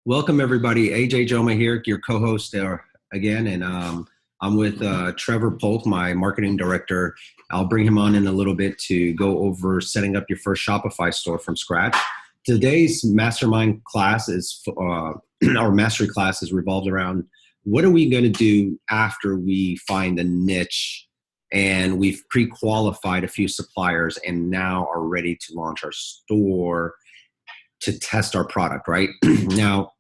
Welcome everybody. AJ Joma here, your co-host again, and I'm with Trevor Polk, my marketing director. I'll bring him on in a little bit to go over setting up your first Shopify store from scratch. Today's mastermind class is, our mastery class is revolved around what are we going to do after we find a niche and we've pre-qualified a few suppliers and now are ready to launch our store to test our product, right? Now,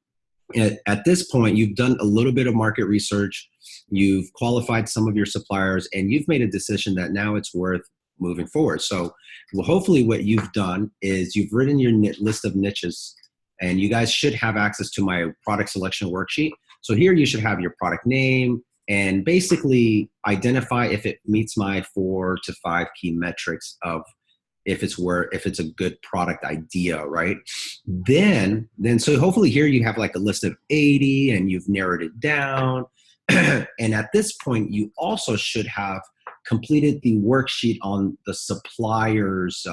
at this point, you've done a little bit of market research, you've qualified some of your suppliers, and you've made a decision that now it's worth moving forward. So hopefully what you've done is you've written your list of niches, and you guys should have access to my product selection worksheet. So here you should have your product name and basically identify if it meets my 4 to 5 key metrics of if it's a good product idea, right? Then so hopefully here you have like a list of 80 and you've narrowed it down. And at this point, you also should have completed the worksheet on the supplier's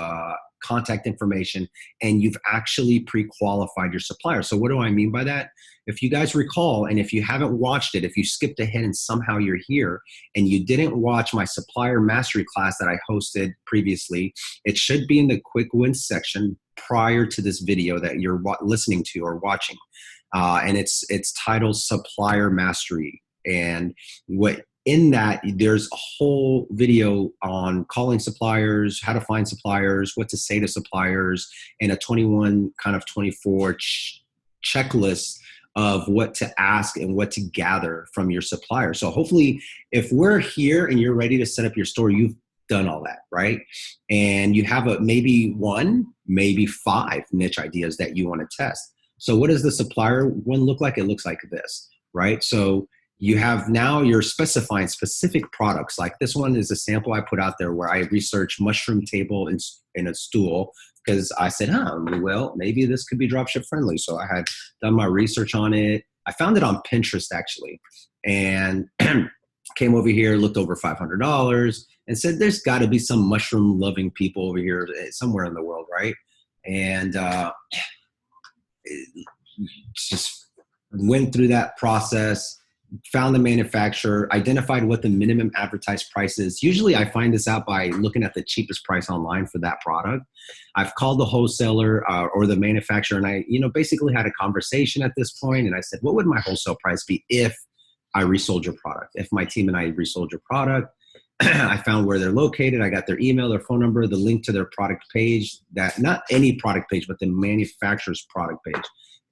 contact information, and you've actually pre-qualified your supplier. So what do I mean by that? If you guys recall, and if you haven't watched it, if you skipped ahead and somehow you're here and you didn't watch my supplier mastery class that I hosted previously, it should be in the quick wins section prior to this video that you're listening to or watching. And it's titled Supplier Mastery. And in that, there's a whole video on calling suppliers, how to find suppliers, what to say to suppliers, and a 24 checklist of what to ask and what to gather from your supplier. So hopefully, if we're here and you're ready to set up your store, you've done all that, right? And you have maybe 1, maybe 5 niche ideas that you want to test. So what does the supplier one look like? It looks like this, right? So you have now you're specifying specific products. Like this one is a sample I put out there where I researched mushroom table in a stool, because I said, well, maybe this could be dropship friendly. So I had done my research on it. I found it on Pinterest actually, and came over here, looked over $500 and said, there's got to be some mushroom loving people over here somewhere in the world, right? And just went through that process, found the manufacturer, identified what the minimum advertised price is. Usually I find this out by looking at the cheapest price online for that product. I've called the wholesaler or the manufacturer, and I basically had a conversation at this point, and I said, what would my wholesale price be if I resold your product? If my team and I resold your product? I found where they're located. I got their email, their phone number, the link to their product page, that not any product page, but the manufacturer's product page.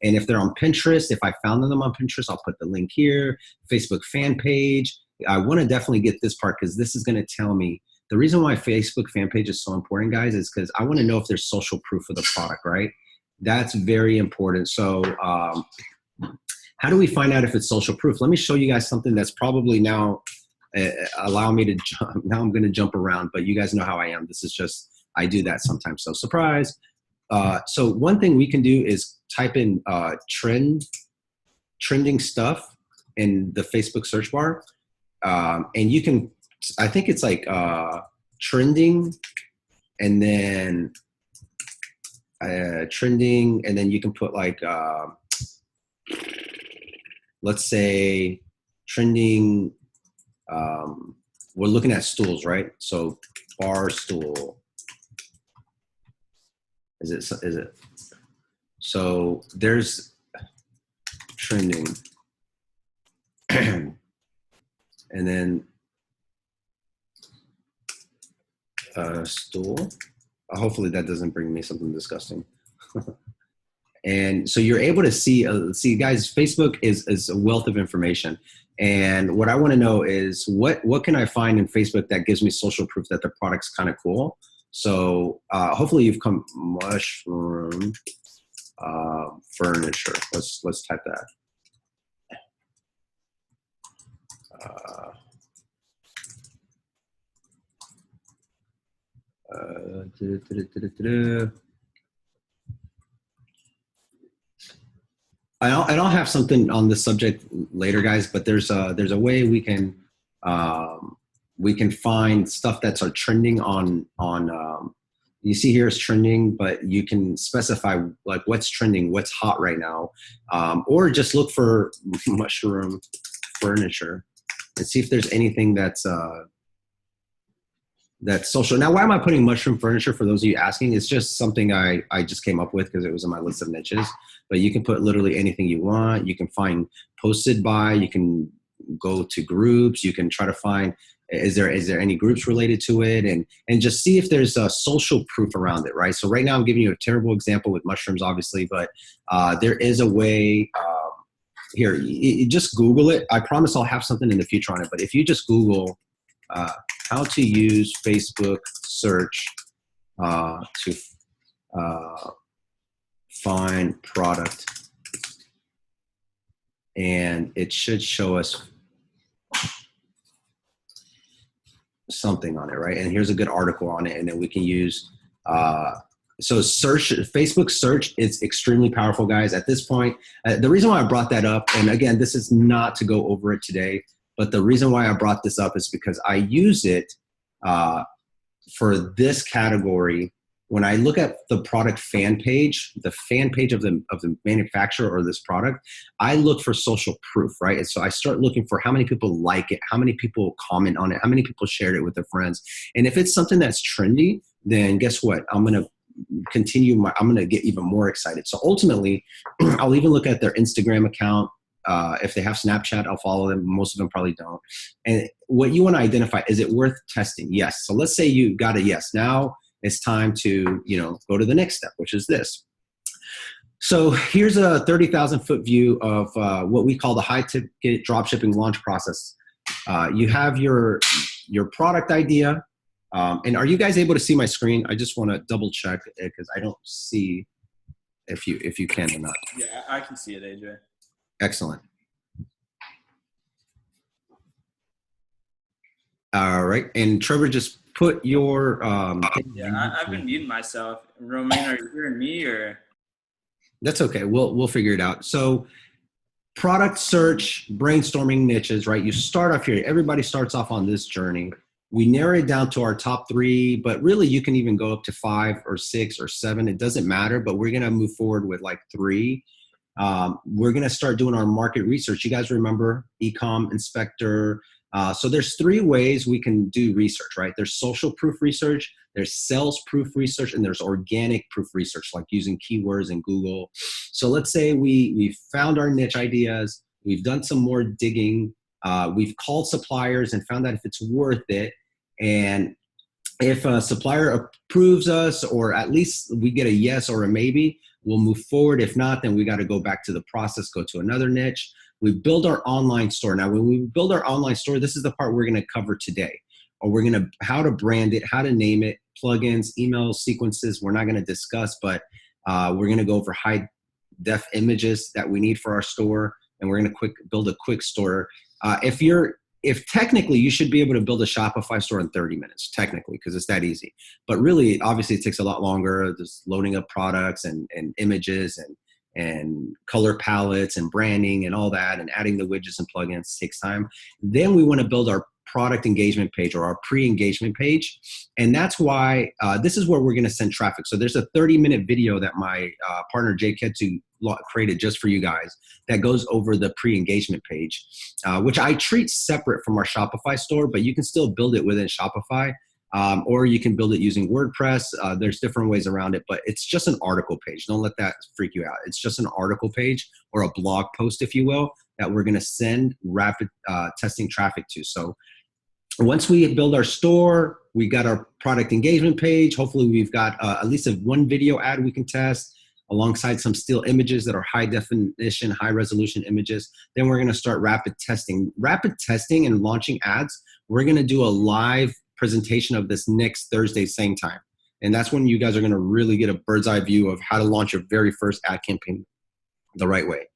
And if they're on Pinterest, if I found them on Pinterest, I'll put the link here. Facebook fan page. I want to definitely get this part because this is going to tell me the reason why Facebook fan page is so important, guys, is because I want to know if there's social proof of the product, right? That's very important. So how do we find out if it's social proof? Let me show you guys something that's probably now allow me to jump. Now I'm going to jump around, but you guys know how I am. This is just, I do that sometimes. So surprise. So one thing we can do is type in trending stuff in the Facebook search bar. And you can, I think it's like trending and then trending. And then you can put like, let's say trending. We're looking at stools, right? So bar stool. Is it? So there's trending. And then stool. Hopefully that doesn't bring me something disgusting. And so you're able to see guys, Facebook is a wealth of information. And what I want to know is what can I find in Facebook that gives me social proof that the product's kind of cool? So hopefully you've come mushroom furniture. Let's type that. I'll have something on this subject later, guys. But there's a way we can find stuff that's trending on you see here is trending, but you can specify like what's trending, what's hot right now, or just look for mushroom furniture and see if there's anything that's social. Now, why am I putting mushroom furniture for those of you asking? It's just something I just came up with because it was on my list of niches. But you can put literally anything you want. You can find posted by. You can go to groups. You can try to find is there any groups related to it, and just see if there's a social proof around it, right? So right now I'm giving you a terrible example with mushrooms, obviously, but there is a way. Here, you just Google it. I promise I'll have something in the future on it. But if you just Google how to use Facebook search to find product, and it should show us something on it, right? And here's a good article on it, and then we can use so search, Facebook search is extremely powerful, guys. At this point, the reason why I brought that up, and again, this is not to go over it today, but the reason why I brought this up is because I use it for this category. When I look at the product fan page, the fan page of the manufacturer or this product, I look for social proof, right? And so I start looking for how many people like it, how many people comment on it, how many people shared it with their friends. And if it's something that's trendy, then guess what? I'm going to I'm going to get even more excited. So ultimately, I'll even look at their Instagram account. If they have Snapchat, I'll follow them. Most of them probably don't. And what you want to identify, is it worth testing? Yes. So let's say you got a yes. Now it's time to, go to the next step, which is this. So here's a 30,000 foot view of what we call the high ticket dropshipping launch process. You have your product idea. And are you guys able to see my screen? I just want to double check because I don't see if you can or not. Yeah, I can see it, AJ. Excellent. All right. And Trevor, just put your yeah, I've been muting myself. Romain, are you hearing me or? That's okay. We'll figure it out. So product search, brainstorming niches, right? You start off here. Everybody starts off on this journey. We narrow it down to our top 3, but really you can even go up to 5 or 6 or 7. It doesn't matter, but we're going to move forward with like 3. We're going to start doing our market research. You guys remember Ecom Inspector. So there's 3 ways we can do research, right? There's social proof research, there's sales proof research, and there's organic proof research, like using keywords in Google. So let's say we've found our niche ideas, we've done some more digging, we've called suppliers and found out if it's worth it. And if a supplier approves us, or at least we get a yes or a maybe, we'll move forward. If not, then we got to go back to the process, go to another niche. We build our online store. Now, when we build our online store, this is the part we're going to cover today. Or we're going to, how to brand it, how to name it, plugins, email sequences, we're not going to discuss, but we're going to go over high def images that we need for our store. And we're going to build a quick store. If technically you should be able to build a Shopify store in 30 minutes, technically, because it's that easy. But really, obviously, it takes a lot longer. There's loading up products and images and color palettes and branding and all that, and adding the widgets and plugins takes time. Then we want to build our product engagement page, or our pre-engagement page. And that's why this is where we're going to send traffic. So there's a 30-minute video that my partner Jay Ketsu created just for you guys that goes over the pre-engagement page, which I treat separate from our Shopify store, but you can still build it within Shopify, or you can build it using WordPress. There's different ways around it, but it's just an article page. Don't let that freak you out. It's just an article page, or a blog post, if you will, that we're going to send rapid testing traffic to. So once we build our store, we got our product engagement page. Hopefully we've got at least one video ad we can test, alongside some still images that are high definition, high resolution images. Then we're going to start rapid testing. Rapid testing and launching ads, we're going to do a live presentation of this next Thursday, same time. And that's when you guys are going to really get a bird's eye view of how to launch your very first ad campaign the right way.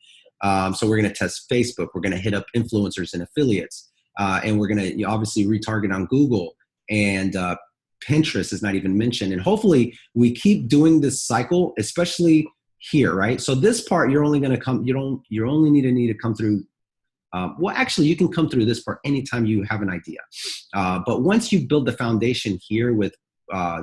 So we're going to test Facebook. We're going to hit up influencers and affiliates. And we're going to obviously retarget on Google, and Pinterest is not even mentioned. And hopefully we keep doing this cycle, especially here, right? So this part, you're only going to come, you only need to come through. Well, actually you can come through this part anytime you have an idea. But once you build the foundation here with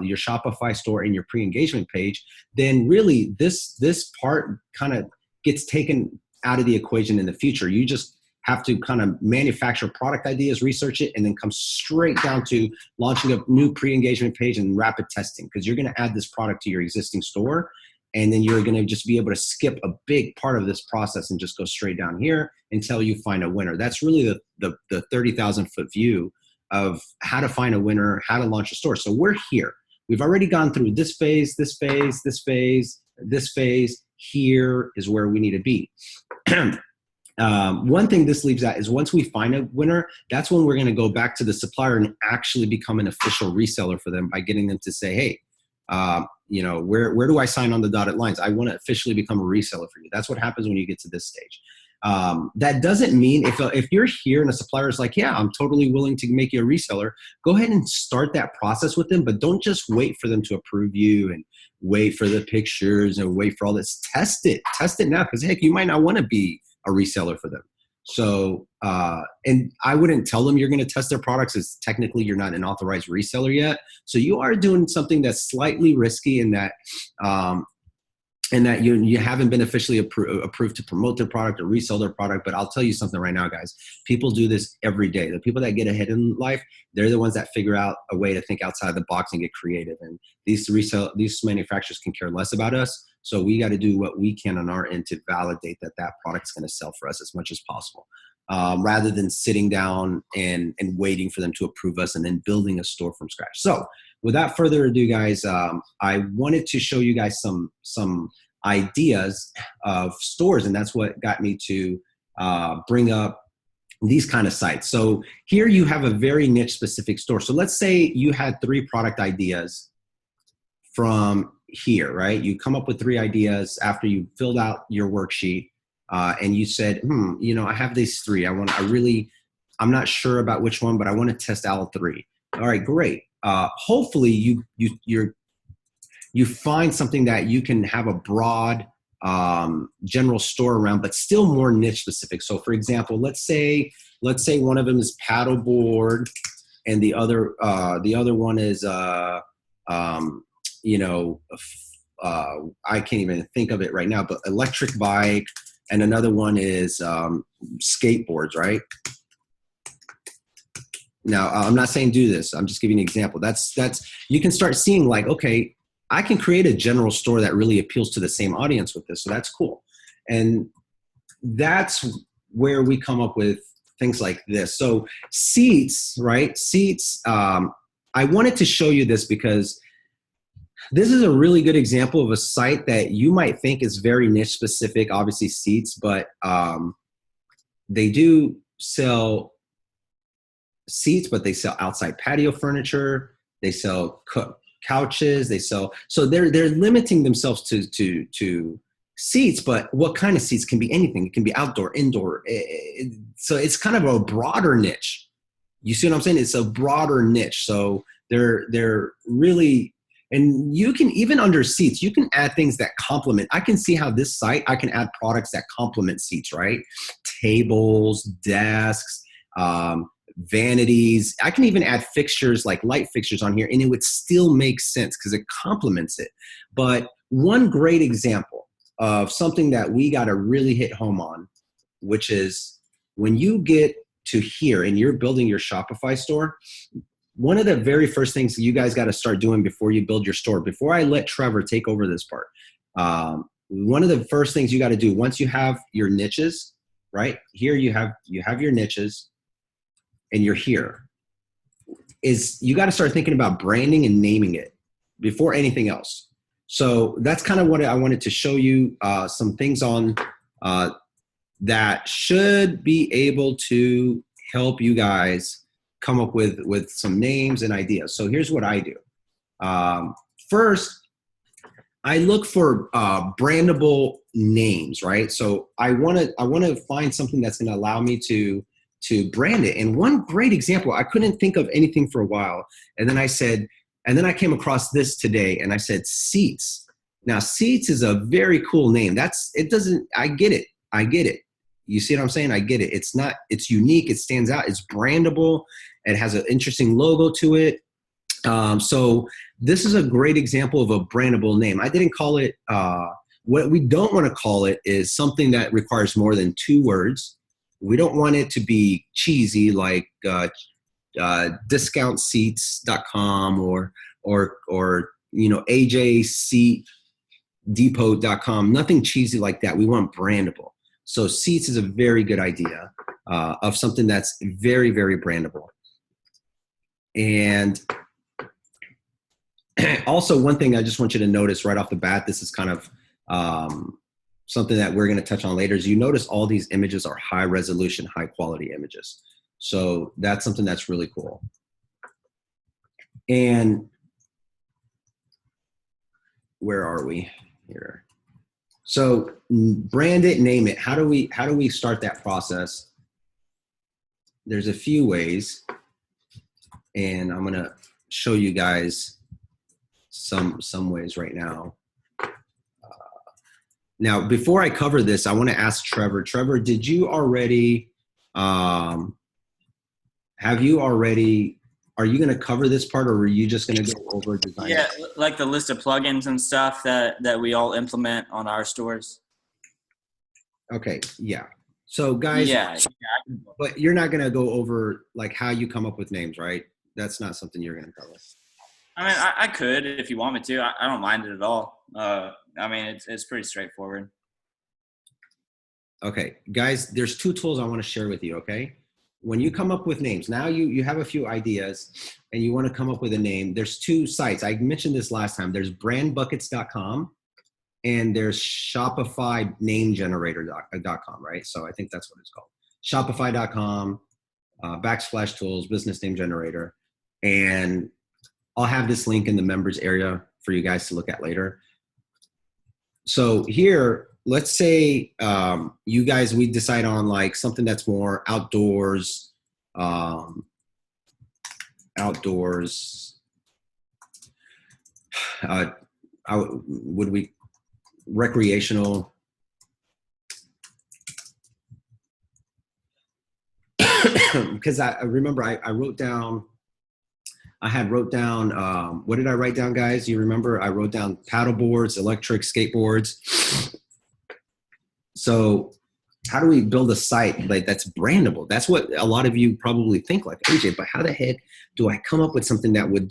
your Shopify store and your pre-engagement page, then really this part kind of gets taken out of the equation in the future. You just have to kind of manufacture product ideas, research it, and then come straight down to launching a new pre-engagement page and rapid testing, because you're going to add this product to your existing store. And then you're going to just be able to skip a big part of this process and just go straight down here until you find a winner. That's really the 30,000 foot view of how to find a winner, how to launch a store. So we're here. We've already gone through this phase, this phase, this phase, this phase. Here is where we need to be. One thing this leaves out is once we find a winner, that's when we're going to go back to the supplier and actually become an official reseller for them by getting them to say, hey, where do I sign on the dotted lines? I want to officially become a reseller for you. That's what happens when you get to this stage. That doesn't mean if you're here and a supplier is like, yeah, I'm totally willing to make you a reseller, go ahead and start that process with them, but don't just wait for them to approve you and wait for the pictures and wait for all this. Test it now, because heck, you might not want to be a reseller for them. So, and I wouldn't tell them you're going to test their products, as technically you're not an authorized reseller yet. So you are doing something that's slightly risky in that, you haven't been officially approved to promote their product or resell their product. But I'll tell you something right now, guys. People do this every day. The people that get ahead in life, they're the ones that figure out a way to think outside the box and get creative. And these manufacturers can care less about us. So we got to do what we can on our end to validate that product's going to sell for us as much as possible, rather than sitting down and waiting for them to approve us and then building a store from scratch. So without further ado, guys, I wanted to show you guys some ideas of stores, and that's what got me to bring up these kind of sites. So here you have a very niche specific store. So let's say you had 3 product ideas from here, right? You come up with 3 ideas after you filled out your worksheet, and you said, I have these 3. I'm not sure about which one, but I want to test all 3. All right, great. Hopefully you find something that you can have a broad general store around, but still more niche specific. So for example, let's say one of them is paddleboard, and the other one is I can't even think of it right now, but electric bike, and another one is skateboards, right? Now, I'm not saying do this. I'm just giving you an example. That's you can start seeing like, okay, I can create a general store that really appeals to the same audience with this. So that's cool. And that's where we come up with things like this. So seats, right? Seats. I wanted to show you this because this is a really good example of a site that you might think is very niche specific, obviously seats, but they do sell seats, but they sell outside patio furniture. They sell couches. So they're limiting themselves to seats, but what kind of seats? Can be anything. It can be outdoor, indoor. So it's kind of a broader niche. You see what I'm saying? It's a broader niche. So they're really, and you can, even under seats, you can add things that complement. I can see how this site, I can add products that complement seats, right? Tables, desks, vanities. I can even add fixtures like light fixtures on here, and it would still make sense because it complements it. But one great example of something that we got to really hit home on, which is when you get to here and you're building your Shopify store, one of the very first things you guys got to start doing before you build your store, before I let Trevor take over this part, one of the first things you got to do once you have your niches, right? Here you have your niches and you're here, is you got to start thinking about branding and naming it before anything else. So that's kind of what I wanted to show you, some things on that should be able to help you guys come up with some names and ideas. So here's what I do. First, I look for brandable names, right? So I want to find something that's going to allow me to brand it. And one great example, I couldn't think of anything for a while, and then I came across this today, and I said Seats. Now, Seats is a very cool name. I get it. You see what I'm saying? I get it. It's unique. It stands out. It's brandable. It has an interesting logo to it. So this is a great example of a brandable name. I didn't call it, what we don't want to call it is something that requires more than 2 words. We don't want it to be cheesy like discountseats.com or ajseatdepot.com. Nothing cheesy like that. We want brandable. So seats is a very good idea of something that's very, very brandable. And also, one thing I just want you to notice right off the bat, this is kind of something that we're going to touch on later, is you notice all these images are high resolution, high quality images. So that's something that's really cool. And where are we here? So brand it, name it. How do we start that process? There's a few ways, and I'm going to show you guys some ways right now. Now, before I cover this, I want to ask Trevor. Trevor, did you already, are you going to cover this part, or are you just going to go over design? Yeah, like the list of plugins and stuff that we all implement on our stores. Okay, yeah. So guys, yeah. But you're not going to go over like how you come up with names, right? That's not something you're going to cover. I mean, I could if you want me to. I don't mind it at all. I mean, it's pretty straightforward. Okay, guys, there's 2 tools I want to share with you, okay? When you come up with names, now you have a few ideas and you want to come up with a name. There's 2 sites. I mentioned this last time. There's brandbuckets.com and there's Shopify namegenerator.com, right? So I think that's what it's called. Shopify.com, /tools, business name generator. And I'll have this link in the members area for you guys to look at later. So here, let's say we decide on like something that's more outdoors, recreational. Because I remember I wrote down, what did I write down, guys? You remember? I wrote down paddle boards, electric skateboards. So how do we build a site like that's brandable? That's what a lot of you probably think, like, AJ, but how the heck do I come up with something that would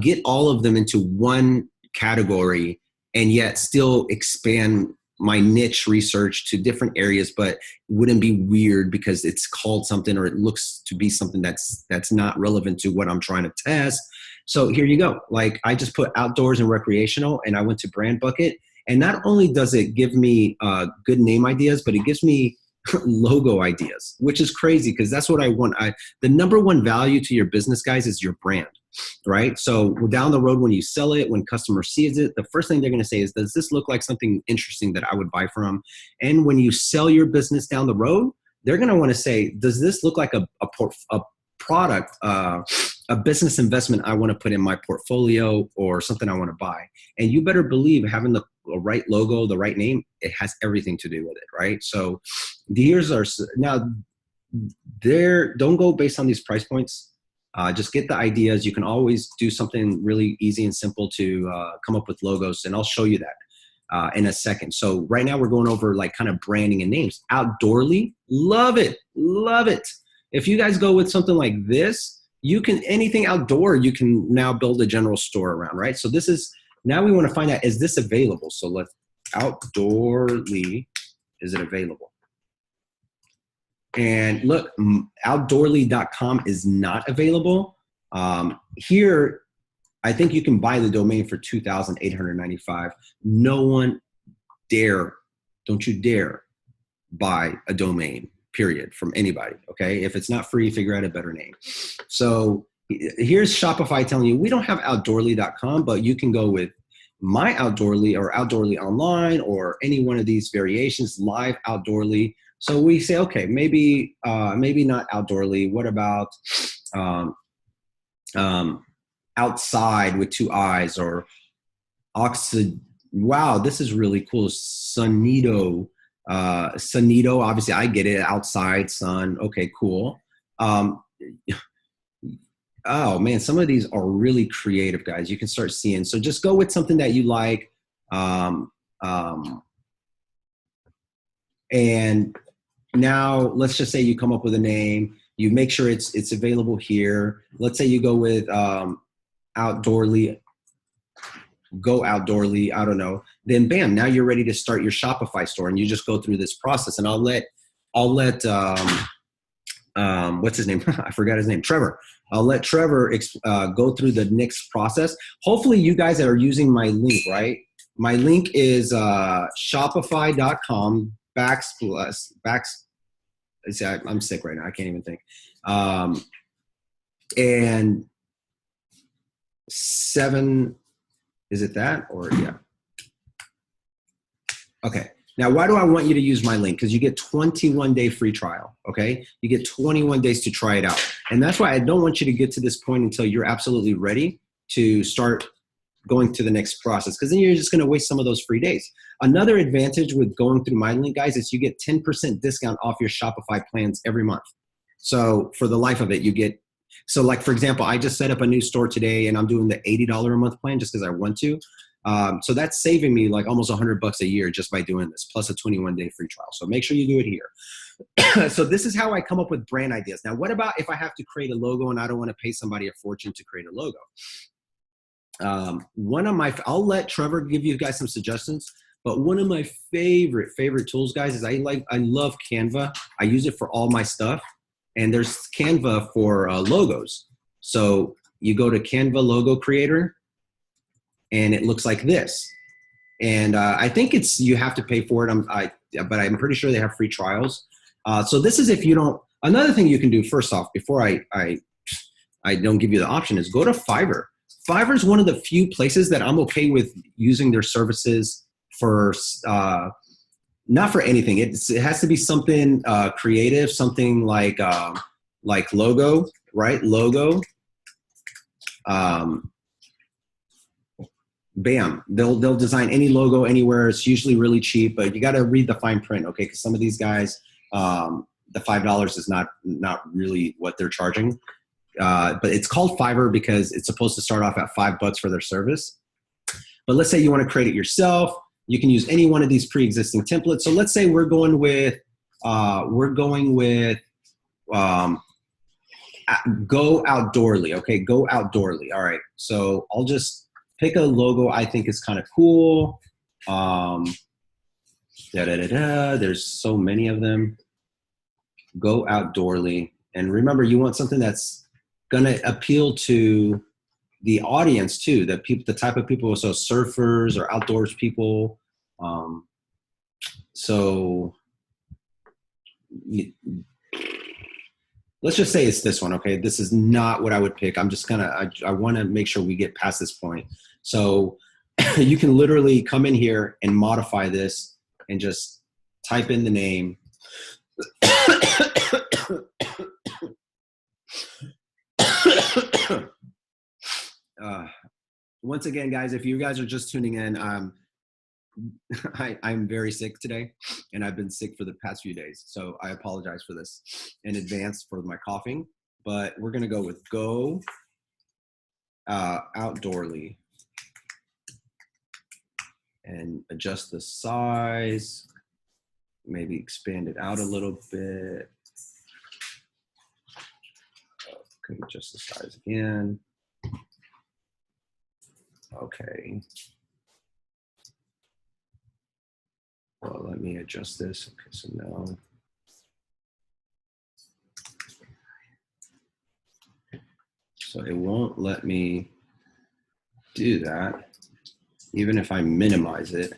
get all of them into one category and yet still expand my niche research to different areas, but wouldn't be weird because it's called something or it looks to be something that's not relevant to what I'm trying to test. So here you go. Like I just put outdoors and recreational and I went to Brand Bucket. And not only does it give me good name ideas, but it gives me logo ideas, which is crazy because that's what I want. The number one value to your business, guys, is your brand, right? So down the road when you sell it, when customer sees it, the first thing they're going to say is, does this look like something interesting that I would buy from? And when you sell your business down the road, they're going to want to say, does this look like a product, a business investment I want to put in my portfolio or something I want to buy? And you better believe having the right logo, the right name, it has everything to do with it, right? So here's our, now there, don't go based on these price points. Just get the ideas. You can always do something really easy and simple to come up with logos, and I'll show you that in a second. So right now we're going over like kind of branding and names. Outdoorly, love it, love it. If you guys go with something like this, you can, anything outdoor, you can now build a general store around, right? So this is, now we want to find out, is this available? So let's, outdoorly, is it available? And look, outdoorly.com is not available. Here, I think you can buy the domain for $2,895. No one dare, don't you dare buy a domain, period, from anybody, okay? If it's not free, figure out a better name. So here's Shopify telling you, we don't have outdoorly.com, but you can go with My Outdoorly or Outdoorly Online or any one of these variations, Live Outdoorly. So we say, okay, maybe not Outdoorly. What about Outside with 2 eyes, or wow, this is really cool. Sunito, obviously I get it. Outside, sun. Okay, cool. Oh man, some of these are really creative, guys. You can start seeing. So just go with something that you like. Um, um, and now let's just say you come up with a name. You make sure it's available here. Let's say you go with outdoorly, go outdoorly. I don't know. Then bam, now you're ready to start your Shopify store, and you just go through this process. And I'll let what's his name? I forgot his name. Trevor. I'll let Trevor go through the next process. Hopefully you guys are using my link, right? My link is shopify.com see, I'm sick right now. I can't even think. And 7, is it that or yeah? Okay. Now, why do I want you to use my link? Because you get 21-day free trial, okay? You get 21 days to try it out. And that's why I don't want you to get to this point until you're absolutely ready to start going to the next process, because then you're just going to waste some of those free days. Another advantage with going through my link, guys, is you get 10% discount off your Shopify plans every month. So for the life of it, you get, so like, for example, I just set up a new store today and I'm doing the $80 a month plan just because I want to. So that's saving me like almost $100 a year just by doing this, plus a 21-day free trial. So make sure you do it here. So this is how I come up with brand ideas. Now, what about if I have to create a logo and I don't want to pay somebody a fortune to create a logo? I'll let Trevor give you guys some suggestions, but one of my favorite tools, guys, is I love Canva. I use it for all my stuff, and there's Canva for logos. So you go to Canva Logo Creator, and it looks like this. And I think you have to pay for it. But I'm pretty sure they have free trials. So this is if you don't. Another thing you can do first off, before I don't give you the option, is go to Fiverr. Fiverr is one of the few places that I'm okay with using their services for, not for anything. It has to be something creative, something like logo, right? Logo. Bam, they'll design any logo anywhere. It's usually really cheap, but you got to read the fine print, okay? Because some of these guys, the $5 is not really what they're charging. But it's called Fiverr because it's supposed to start off at $5 for their service. But let's say you want to create it yourself. You can use any one of these pre-existing templates. So let's say we're going with go outdoorly. Okay, go outdoorly. All right. So I'll just pick a logo I think is kind of cool. There's so many of them. Go outdoorly. And remember, you want something that's going to appeal to the audience too, the type of people, so surfers or outdoors people. So let's just say it's this one, okay? This is not what I would pick. I'm just I want to make sure we get past this point. So you can literally come in here and modify this and just type in the name. Once again, guys, if you guys are just tuning in, I'm very sick today, and I've been sick for the past few days. So I apologize for this in advance for my coughing, but we're going to go with go outdoorly and adjust the size, maybe expand it out a little bit. Okay, adjust the size again. Okay. Well, let me adjust this. Okay, so now. So it won't let me do that, even if I minimize it.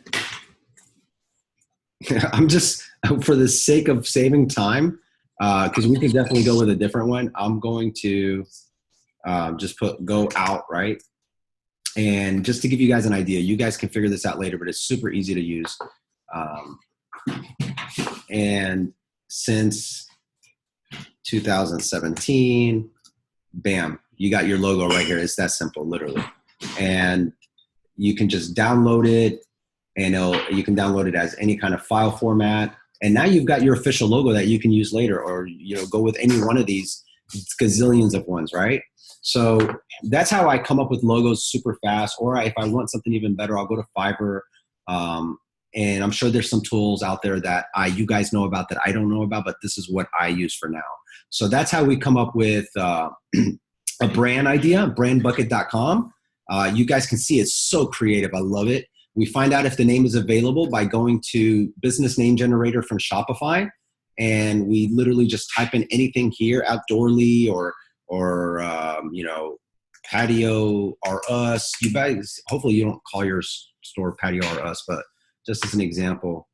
I'm just, for the sake of saving time, because we could definitely go with a different one, I'm going to just put go out, right? And just to give you guys an idea, you guys can figure this out later, but it's super easy to use. And since 2017, bam, you got your logo right here. It's that simple, literally. And you can just download it, and you can download it as any kind of file format. And now you've got your official logo that you can use later, or go with any one of these gazillions of ones, right? So that's how I come up with logos super fast. Or if I want something even better, I'll go to Fiverr. And I'm sure there's some tools out there that you guys know about that I don't know about, but this is what I use for now. So that's how we come up with a brand idea, brandbucket.com. You guys can see it's so creative. I love it. We find out if the name is available by going to business name generator from Shopify. And we literally just type in anything here, outdoorly or patio or us. You guys, hopefully you don't call your store patio or us, but just as an example,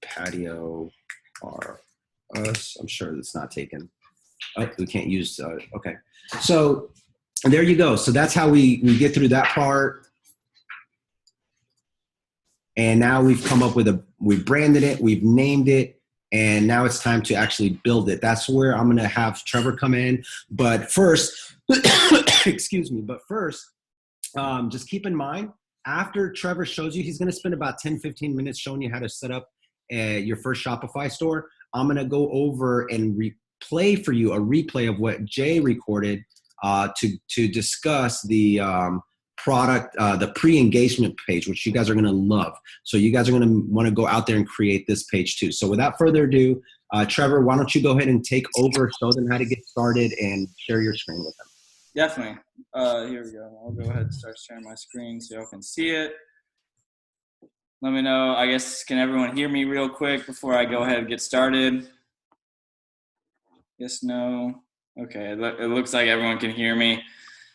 patio or us. I'm sure it's not taken. Oh, we can't use, okay. So there you go. So that's how we get through that part. And now we've come up with we've branded it, we've named it, and now it's time to actually build it. That's where I'm going to have Trevor come in. But first, excuse me, just keep in mind, after Trevor shows you, he's going to spend about 10, 15 minutes showing you how to set up your first Shopify store. I'm going to go over and play for you a replay of what Jay recorded to discuss the product, the pre-engagement page, which you guys are going to love. So you guys are going to want to go out there and create this page too. So without further ado, Trevor, why don't you go ahead and take over, show them how to get started, and share your screen with them. Definitely. Here we go. I'll go ahead and start sharing my screen so y'all can see it. Let me know. I guess, can everyone hear me real quick before I go ahead and get started? Yes, no. Okay, it looks like everyone can hear me.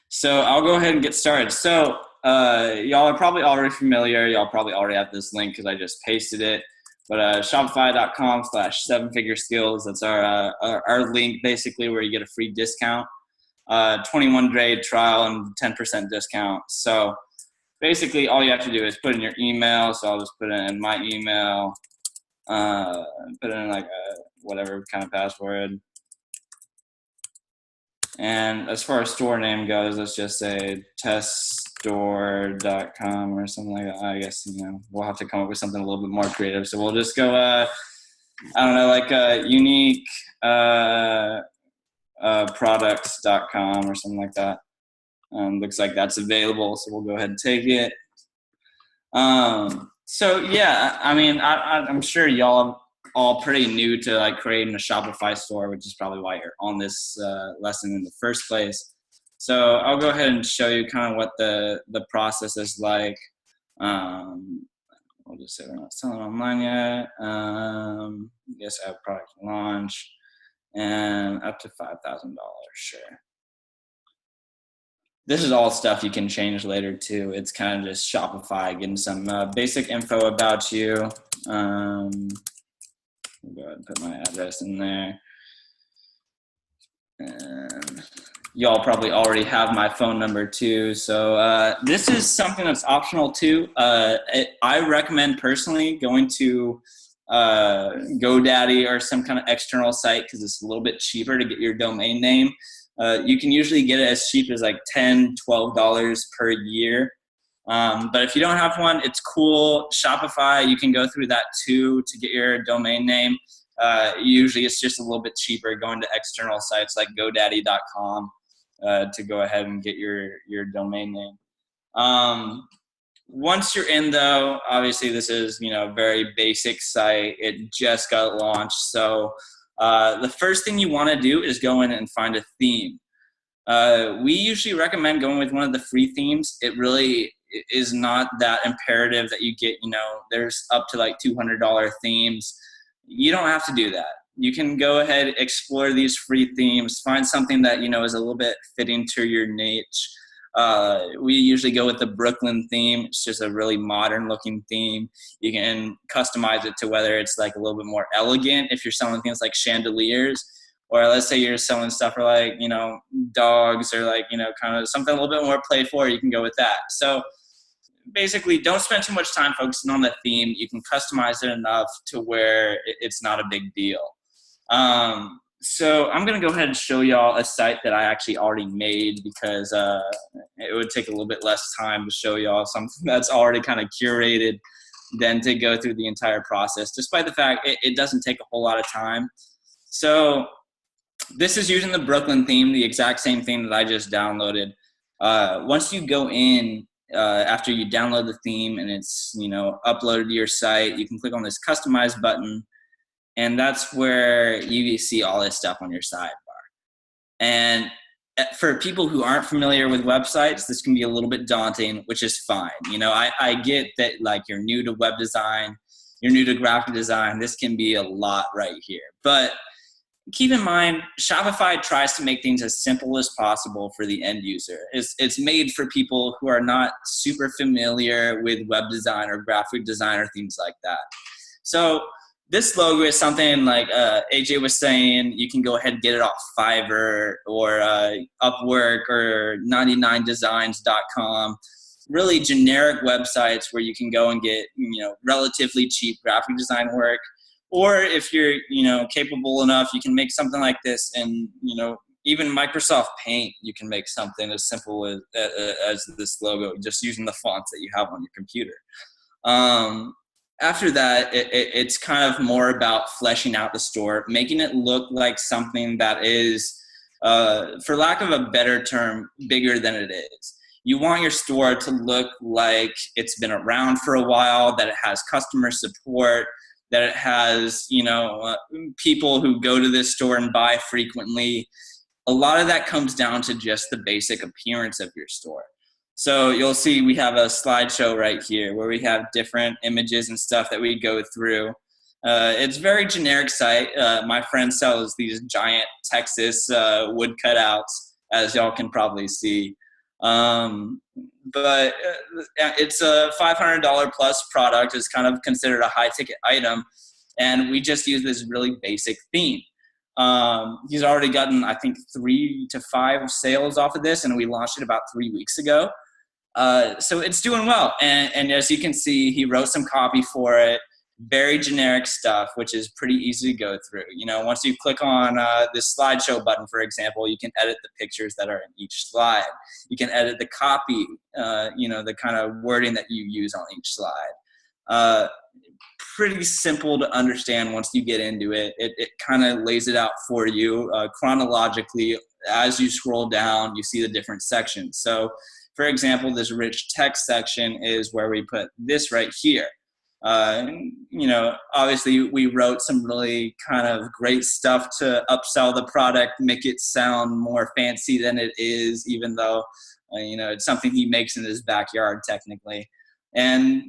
So I'll go ahead and get started. So y'all are probably already familiar. Y'all probably already have this link because I just pasted it. But Shopify.com/7figure-skills. That's our link basically where you get a free discount, 21-day trial and 10% discount. So basically all you have to do is put in your email. So I'll just put in my email, put in like whatever kind of password. And as far as store name goes, let's just say teststore.com or something like that. I guess, we'll have to come up with something a little bit more creative. So we'll just go, I don't know, like unique products.com or something like that. Looks like that's available. So we'll go ahead and take it. So yeah, I mean, I'm sure y'all all pretty new to like creating a Shopify store, which is probably why you're on this lesson in the first place. So I'll go ahead and show you kind of what the process is like. We'll just say we're not selling online yet. Yes, I have product launch and up to $5,000. Sure. This is all stuff you can change later too. It's kind of just Shopify getting some basic info about you. I'll go ahead and put my address in there. And y'all probably already have my phone number too. So this is something that's optional too. I recommend personally going to GoDaddy or some kind of external site because it's a little bit cheaper to get your domain name. You can usually get it as cheap as like $10, $12 per year. But if you don't have one, it's cool. Shopify, you can go through that too to get your domain name. Usually it's just a little bit cheaper going to external sites like GoDaddy.com to go ahead and get your domain name. Once you're in though, obviously this is, a very basic site. It just got launched. So the first thing you want to do is go in and find a theme. We usually recommend going with one of the free themes. It really is not that imperative that you get, there's up to like $200 themes. You don't have to do that. You can go ahead, explore these free themes, find something that, is a little bit fitting to your niche. We usually go with the Brooklyn theme. It's just a really modern looking theme. You can customize it to whether it's like a little bit more elegant if you're selling things like chandeliers, or let's say you're selling stuff for like, dogs or like, kind of something a little bit more playful, you can go with that. So basically don't spend too much time focusing on the theme. You can customize it enough to where it's not a big deal. So I'm going to go ahead and show y'all a site that I actually already made because it would take a little bit less time to show y'all something that's already kind of curated than to go through the entire process, despite the fact it doesn't take a whole lot of time. So This is using the Brooklyn theme, the exact same thing that I just downloaded. Once you go in, after you download the theme and it's, uploaded to your site, you can click on this customize button, and that's where you see all this stuff on your sidebar. And for people who aren't familiar with websites, this can be a little bit daunting, which is fine. I get that, like, you're new to web design, you're new to graphic design. This can be a lot right here. But keep in mind, Shopify tries to make things as simple as possible for the end user. It's made for people who are not super familiar with web design or graphic design or things like that. So this logo is something like AJ was saying, you can go ahead and get it off Fiverr or Upwork or 99designs.com. Really generic websites where you can go and get, relatively cheap graphic design work. Or if you're, capable enough, you can make something like this. And, even Microsoft Paint, you can make something as simple as this logo, just using the fonts that you have on your computer. After that, it's kind of more about fleshing out the store, making it look like something that is, for lack of a better term, bigger than it is. You want your store to look like it's been around for a while, that it has customer support, that it has, people who go to this store and buy frequently. A lot of that comes down to just the basic appearance of your store. So you'll see we have a slideshow right here where we have different images and stuff that we go through. It's a very generic site. My friend sells these giant Texas wood cutouts, as y'all can probably see. But it's a $500 plus product. It's kind of considered a high ticket item. And we just use this really basic theme. He's already gotten, I think, 3 to 5 sales off of this, and we launched it about 3 weeks ago. So it's doing well. And as you can see, he wrote some copy for it. Very generic stuff, which is pretty easy to go through. Once you click on this slideshow button, for example, you can edit the pictures that are in each slide. You can edit the copy, the kind of wording that you use on each slide. Pretty simple to understand once you get into it. It kind of lays it out for you chronologically. As you scroll down, you see the different sections. So, for example, this rich text section is where we put this right here. Obviously we wrote some really kind of great stuff to upsell the product, make it sound more fancy than it is, even though, it's something he makes in his backyard technically. And,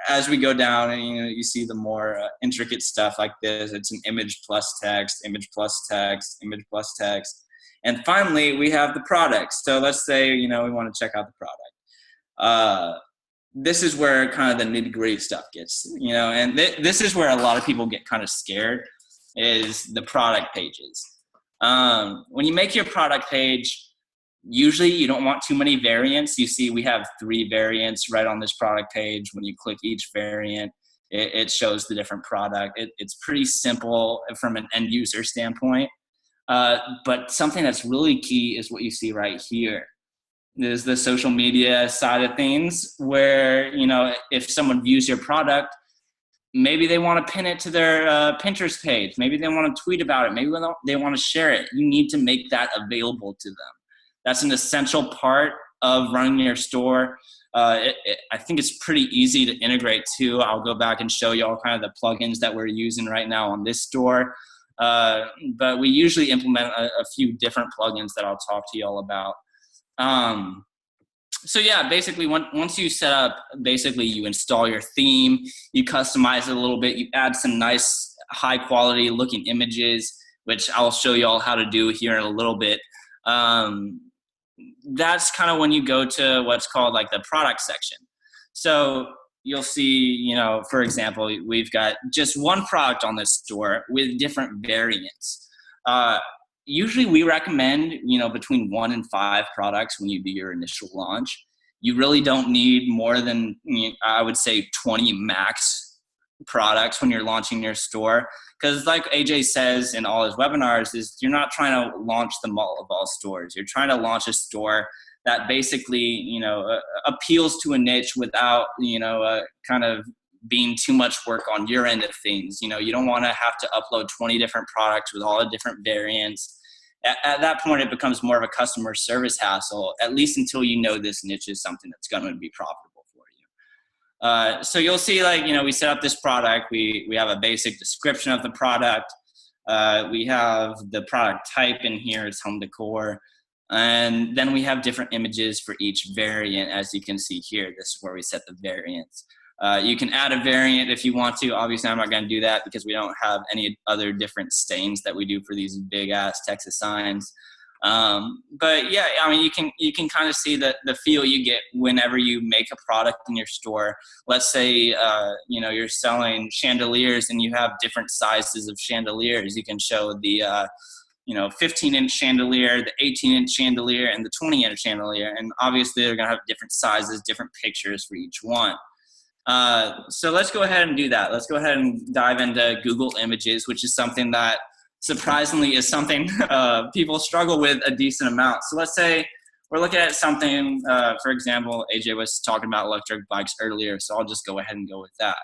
as we go down and, you see the more intricate stuff like this, it's an image plus text, image plus text, image plus text. And finally, we have the product. So let's say, we want to check out the product. This is where kind of the nitty-gritty stuff gets, and this is where a lot of people get kind of scared, is the product pages. When you make your product page, usually you don't want too many variants. You see we have 3 variants right on this product page. When you click each variant, it shows the different product. It's pretty simple from an end user standpoint. But something that's really key is what you see right here. There's the social media side of things where, if someone views your product, maybe they want to pin it to their Pinterest page. Maybe they want to tweet about it. Maybe they want to share it. You need to make that available to them. That's an essential part of running your store. I think it's pretty easy to integrate too. I'll go back and show you all kind of the plugins that we're using right now on this store. But we usually implement a few different plugins that I'll talk to you all about. So yeah, basically once you set up, basically you install your theme, you customize it a little bit, you add some nice high quality looking images, which I'll show you all how to do here in a little bit. That's kind of when you go to what's called like the product section. So you'll see, for example, we've got just one product on this store with different variants. Usually we recommend, between 1 and 5 products when you do your initial launch. You really don't need more than, I would say 20 max products when you're launching your store. Because like AJ says in all his webinars, is you're not trying to launch the mall of all stores. You're trying to launch a store that basically, appeals to a niche without, kind of being too much work on your end of things. You know, you don't want to have to upload 20 different products with all the different variants. At that point, it becomes more of a customer service hassle, at least until you know this niche is something that's going to be profitable for you. So you'll see, like, you know, we set up this product. We have a basic description of the product. We have the product type in here. It's home decor. And then we have different images for each variant. As you can see here, this is where we set the variants. You can add a variant if you want to. Obviously, I'm not going to do that because we don't have any other different stains that we do for these big ass Texas signs. But yeah, I mean, you can kind of see the feel you get whenever you make a product in your store. Let's say, you know, you're selling chandeliers and you have different sizes of chandeliers. You can show the, you know, 15-inch chandelier, the 18-inch chandelier, and the 20-inch chandelier. And obviously they're going to have different sizes, different pictures for each one. So let's go ahead and do that. Let's go ahead and dive into Google Images, which is something that surprisingly is something people struggle with a decent amount. So let's say we're looking at something, for example, AJ was talking about electric bikes earlier, so I'll just go ahead and go with that.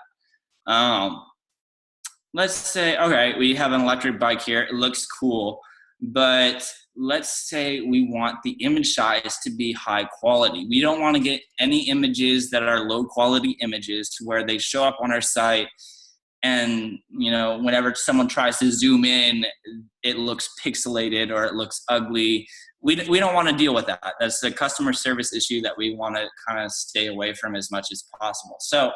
Let's say, okay, we have an electric bike here. It looks cool. But let's say we want the image size to be high quality. We don't want to get any images that are low quality images to where they show up on our site and, you know, whenever someone tries to zoom in, it looks pixelated or it looks ugly. We don't want to deal with that. That's a customer service issue that we want to kind of stay away from as much as possible. So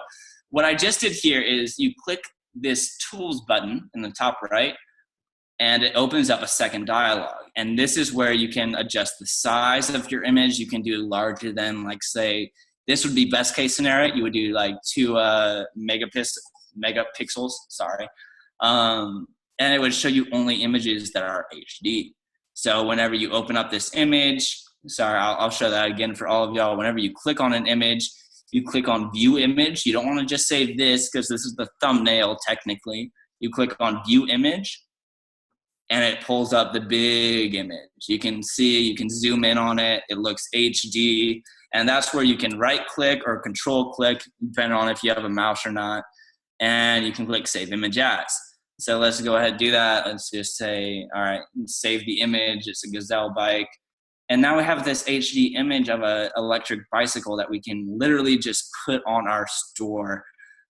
what I just did here is you click this tools button in the top right, and it opens up a second dialog. And this is where you can adjust the size of your image. You can do larger than, like, say, this would be best case scenario. You would do like 2 megapixels, sorry. And it would show you only images that are HD. So whenever you open up this image, sorry, I'll show that again for all of y'all. Whenever you click on an image, you click on view image. You don't want to just save this because this is the thumbnail technically. You click on view image, and it pulls up the big image. You can see, you can zoom in on it. It looks HD. And that's where you can right click or control click, depending on if you have a mouse or not. And you can click save image as. So let's go ahead and do that. Let's just say, all right, save the image. It's a Gazelle bike. And now we have this HD image of an electric bicycle that we can literally just put on our store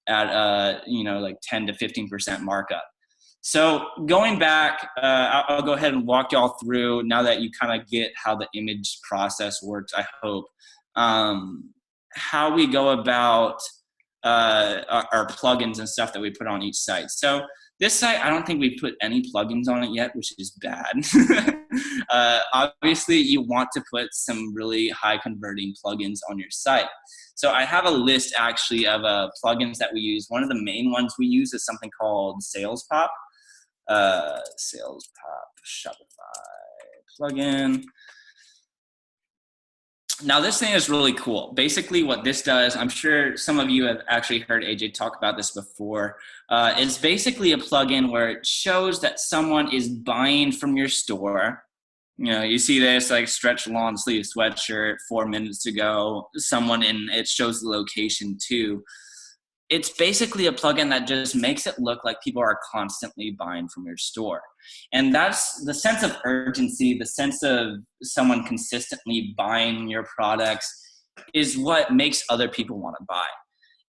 at, you know, like 10 to 15% markup. So going back, I'll go ahead and walk y'all through, now that you kind of get how the image process works, I hope, how we go about our plugins and stuff that we put on each site. So this site, I don't think we put any plugins on it yet, which is bad. Obviously, you want to put some really high converting plugins on your site. So I have a list actually of plugins that we use. One of the main ones we use is something called Sales Pop. Sales Pop Shopify plugin. Now this thing is really cool. Basically what this does, I'm sure some of you have actually heard AJ talk about this before. It's basically a plugin where it shows that someone is buying from your store. You know, you see this like stretch long sleeve sweatshirt 4 minutes ago, someone it shows the location too. It's basically a plugin that just makes it look like people are constantly buying from your store. And that's the sense of urgency, the sense of someone consistently buying your products is what makes other people want to buy.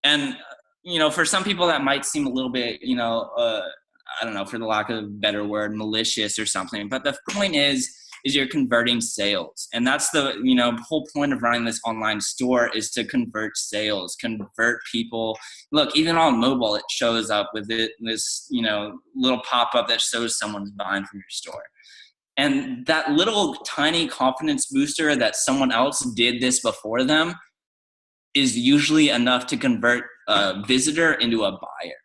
And, you know, for some people that might seem a little bit, you know, I don't know, for the lack of a better word, malicious or something. But the point is you're converting sales. And that's the, you know, whole point of running this online store is to convert sales, convert people. Look, even on mobile, it shows up with this, you know, little pop-up that shows someone's buying from your store. And that little tiny confidence booster that someone else did this before them is usually enough to convert a visitor into a buyer.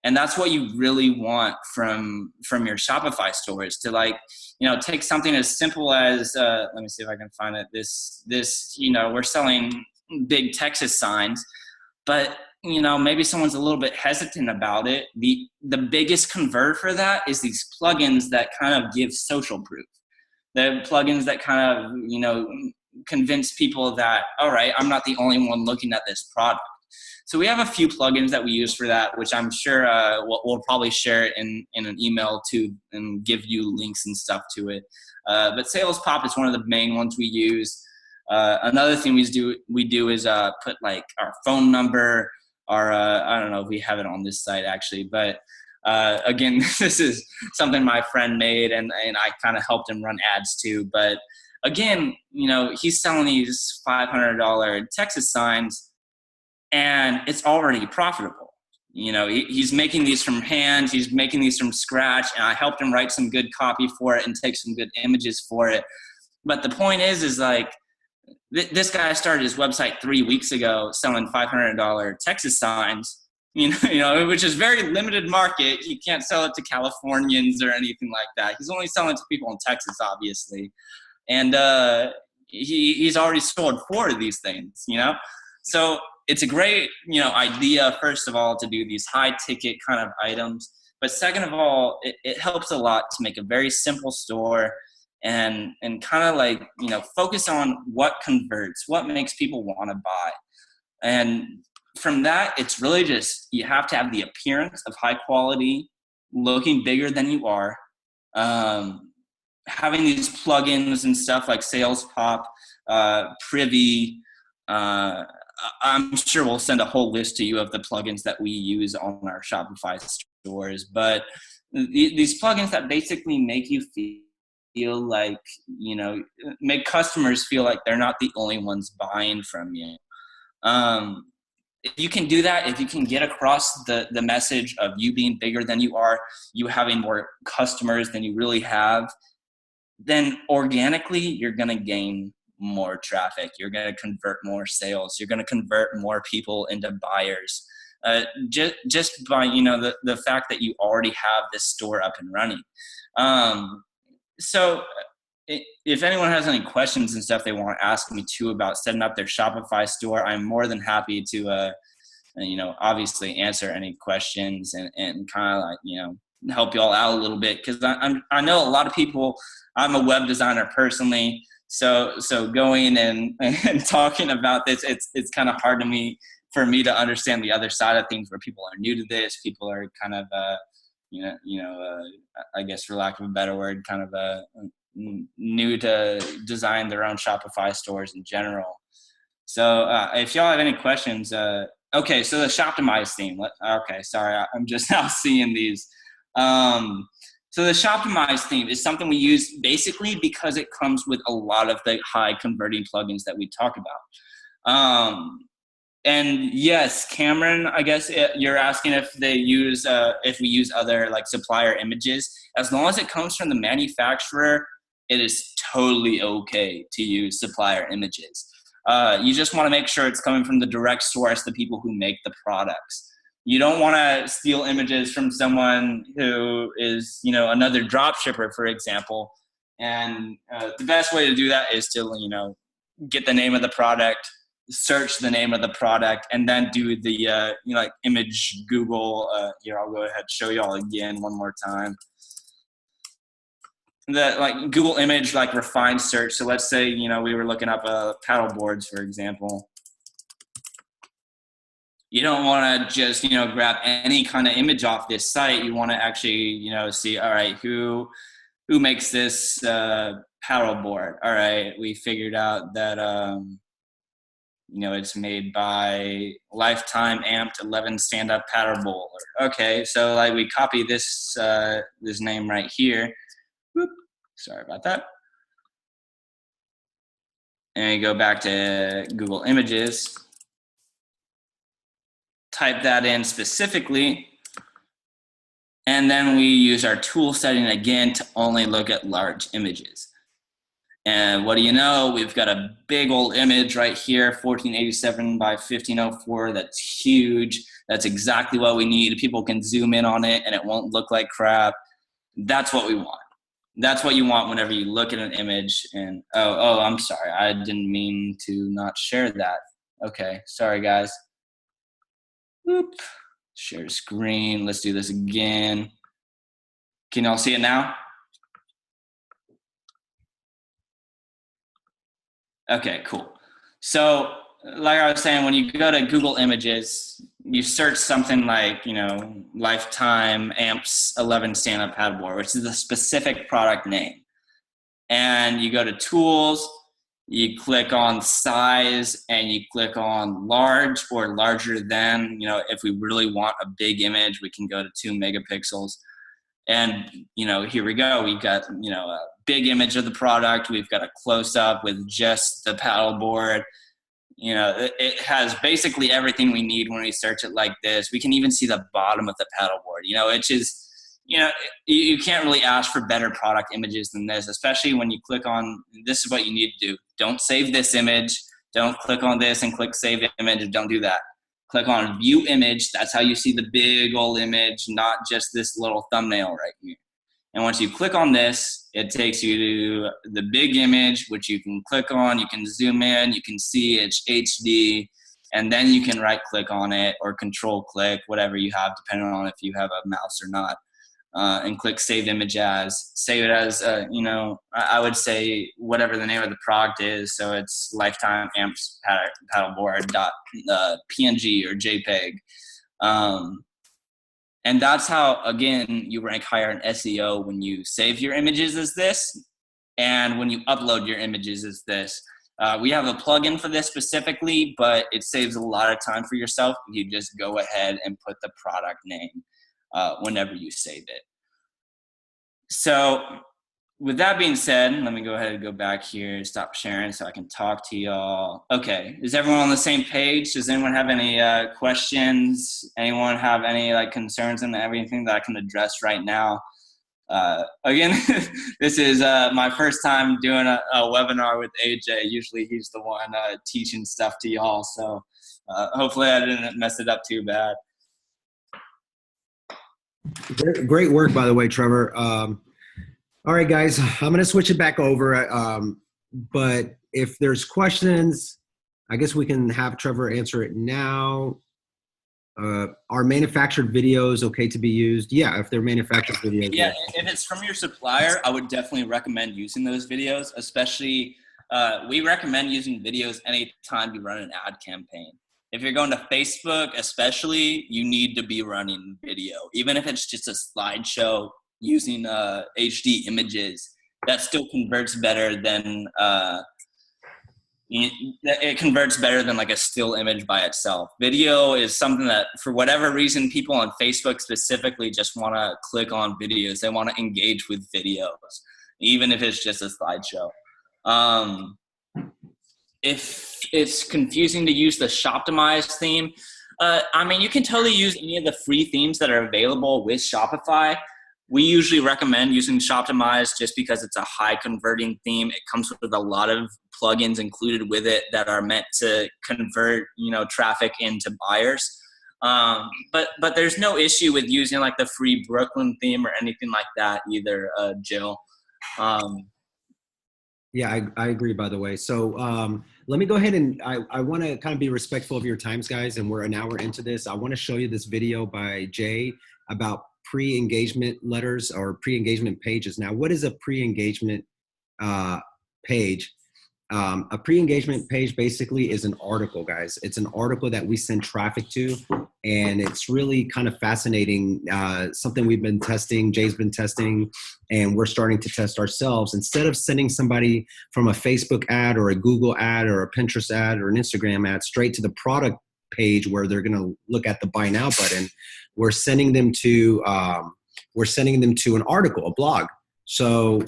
And that's what you really want from your Shopify store, is to, like, you know, take something as simple as, let me see if I can find it. This, you know, we're selling big Texas signs, but, you know, maybe someone's a little bit hesitant about it. The biggest convert for that is these plugins that kind of give social proof. The plugins that kind of, you know, convince people that, all right, I'm not the only one looking at this product. So we have a few plugins that we use for that, which I'm sure we'll probably share it in an email too, and give you links and stuff to it. But Sales Pop is one of the main ones we use. Another thing we do is put like our phone number, our I don't know if we have it on this site actually, but again, this is something my friend made, and I kind of helped him run ads too. But again, he's selling these $500 Texas signs, and it's already profitable. He's making these from hand, he's making these from scratch, and I helped him write some good copy for it and take some good images for it. But the point is like, this guy started his website 3 weeks ago selling $500 Texas signs, which is very limited market. He can't sell it to Californians or anything like that. He's only selling it to people in Texas, obviously. And he's already sold 4 of these things, So it's a great, idea, first of all, to do these high ticket kind of items. But second of all, it helps a lot to make a very simple store and kind of like, focus on what converts, what makes people want to buy. And from that, it's really just, you have to have the appearance of high quality, looking bigger than you are, having these plugins and stuff like Sales Pop, Privy. I'm sure we'll send a whole list to you of the plugins that we use on our Shopify stores. But these plugins that basically make you feel like, make customers feel like they're not the only ones buying from you. If you can do that, if you can get across the message of you being bigger than you are, you having more customers than you really have, then organically you're going to gain more traffic. You're going to convert more sales. You're going to convert more people into buyers. Just by, the fact that you already have this store up and running. So if anyone has any questions and stuff they want to ask me too about setting up their Shopify store, I'm more than happy to, obviously answer any questions and kind of like, help you all out a little bit. Because I know a lot of people, I'm a web designer personally, so going and talking about this, it's kind of hard for me to understand the other side of things, where people are new to this, people are kind of, I guess for lack of a better word, kind of new to design their own Shopify stores in general. So if y'all have any questions, okay, so the Shoptimize theme. Okay, sorry, I'm just now seeing these. So the Shoptimize theme is something we use basically because it comes with a lot of the high converting plugins that we talk about. And yes, Cameron, I guess you're asking if they use, if we use other like supplier images. As long as it comes from the manufacturer, it is totally okay to use supplier images. You just want to make sure it's coming from the direct source, the people who make the products. You don't want to steal images from someone who is, another drop shipper, for example. And the best way to do that is to, get the name of the product, search the name of the product, and then do the, like image Google. Here, I'll go ahead and show y'all again one more time. The like Google image, like refined search. So let's say, we were looking up paddle boards, for example. You don't want to just, grab any kind of image off this site. You want to actually, see, all right, who makes this paddle board? All right, we figured out that, it's made by Lifetime Amped 11 stand-up paddle board. Okay, so like we copy this this name right here. Whoop, sorry about that. And we go back to Google Images. Type that in specifically, and then we use our tool setting again to only look at large images. And what do you know? We've got a big old image right here, 1487 by 1504. That's huge. That's exactly what we need. People can zoom in on it and it won't look like crap. That's what we want. That's what you want whenever you look at an image. And oh, I'm sorry. I didn't mean to not share that. Okay, sorry guys. Whoop. Share screen. Let's do this again. Can y'all see it now? Okay, cool. So like I was saying, when you go to Google Images, you search something like, Lifetime Amps 11 stand-up paddleboard, which is a specific product name. And you go to Tools, you click on Size, and you click on Large or Larger Than. If we really want a big image, we can go to 2 megapixels. And, here we go. We've got, a big image of the product. We've got a close-up with just the paddleboard. It has basically everything we need when we search it like this. We can even see the bottom of the paddleboard. It's just, you can't really ask for better product images than this, especially when you click on, this is what you need to do. Don't save this image. Don't click on this and click save image. Don't do that. Click on view image. That's how you see the big old image, not just this little thumbnail right here. And once you click on this, it takes you to the big image, which you can click on. You can zoom in. You can see it's HD. And then you can right click on it or control click, whatever you have, depending on if you have a mouse or not. And click save image as. Save it as, I would say whatever the name of the product is. So it's Lifetime Amps paddleboard .png or JPEG. And that's how, again, you rank higher in SEO when you save your images as this, and when you upload your images as this. We have a plugin for this specifically, but it saves a lot of time for yourself if you just go ahead and put the product name whenever you save it. So with that being said, let me go ahead and go back here, stop sharing so I can talk to y'all. Okay, is everyone on the same page? Does anyone have any questions? Anyone have any concerns and everything that I can address right now? Again, this is my first time doing a webinar with AJ. Usually he's the one teaching stuff to y'all, so hopefully I didn't mess it up too bad. Great work, by the way, Trevor. All right, guys, I'm going to switch it back over. But if there's questions, I guess we can have Trevor answer it now. Are manufactured videos okay to be used? Yeah, if they're manufactured videos. Yeah, if it's from your supplier, I would definitely recommend using those videos, especially we recommend using videos anytime you run an ad campaign. If you're going to Facebook, especially, you need to be running video. Even if it's just a slideshow using HD images, that still converts better than it converts better than a still image by itself. Video is something that, for whatever reason, people on Facebook specifically just want to click on videos. They want to engage with videos, even if it's just a slideshow. If it's confusing to use the Shoptimize theme, you can totally use any of the free themes that are available with Shopify. We usually recommend using Shoptimize just because it's a high converting theme. It comes with a lot of plugins included with it that are meant to convert, traffic into buyers. But there's no issue with using the free Brooklyn theme or anything like that either, Jill. Yeah, I agree, by the way. So let me go ahead and I want to kind of be respectful of your times, guys, and we're an hour into this. I want to show you this video by Jay about pre-engagement letters or pre-engagement pages. Now, what is a pre-engagement page? A pre-engagement page basically is an article, guys. It's an article that we send traffic to, and it's really kind of fascinating. Something we've been testing, Jay's been testing, and we're starting to test ourselves. Instead of sending somebody from a Facebook ad or a Google ad or a Pinterest ad or an Instagram ad straight to the product page where they're going to look at the buy now button, we're sending them to an article, a blog. So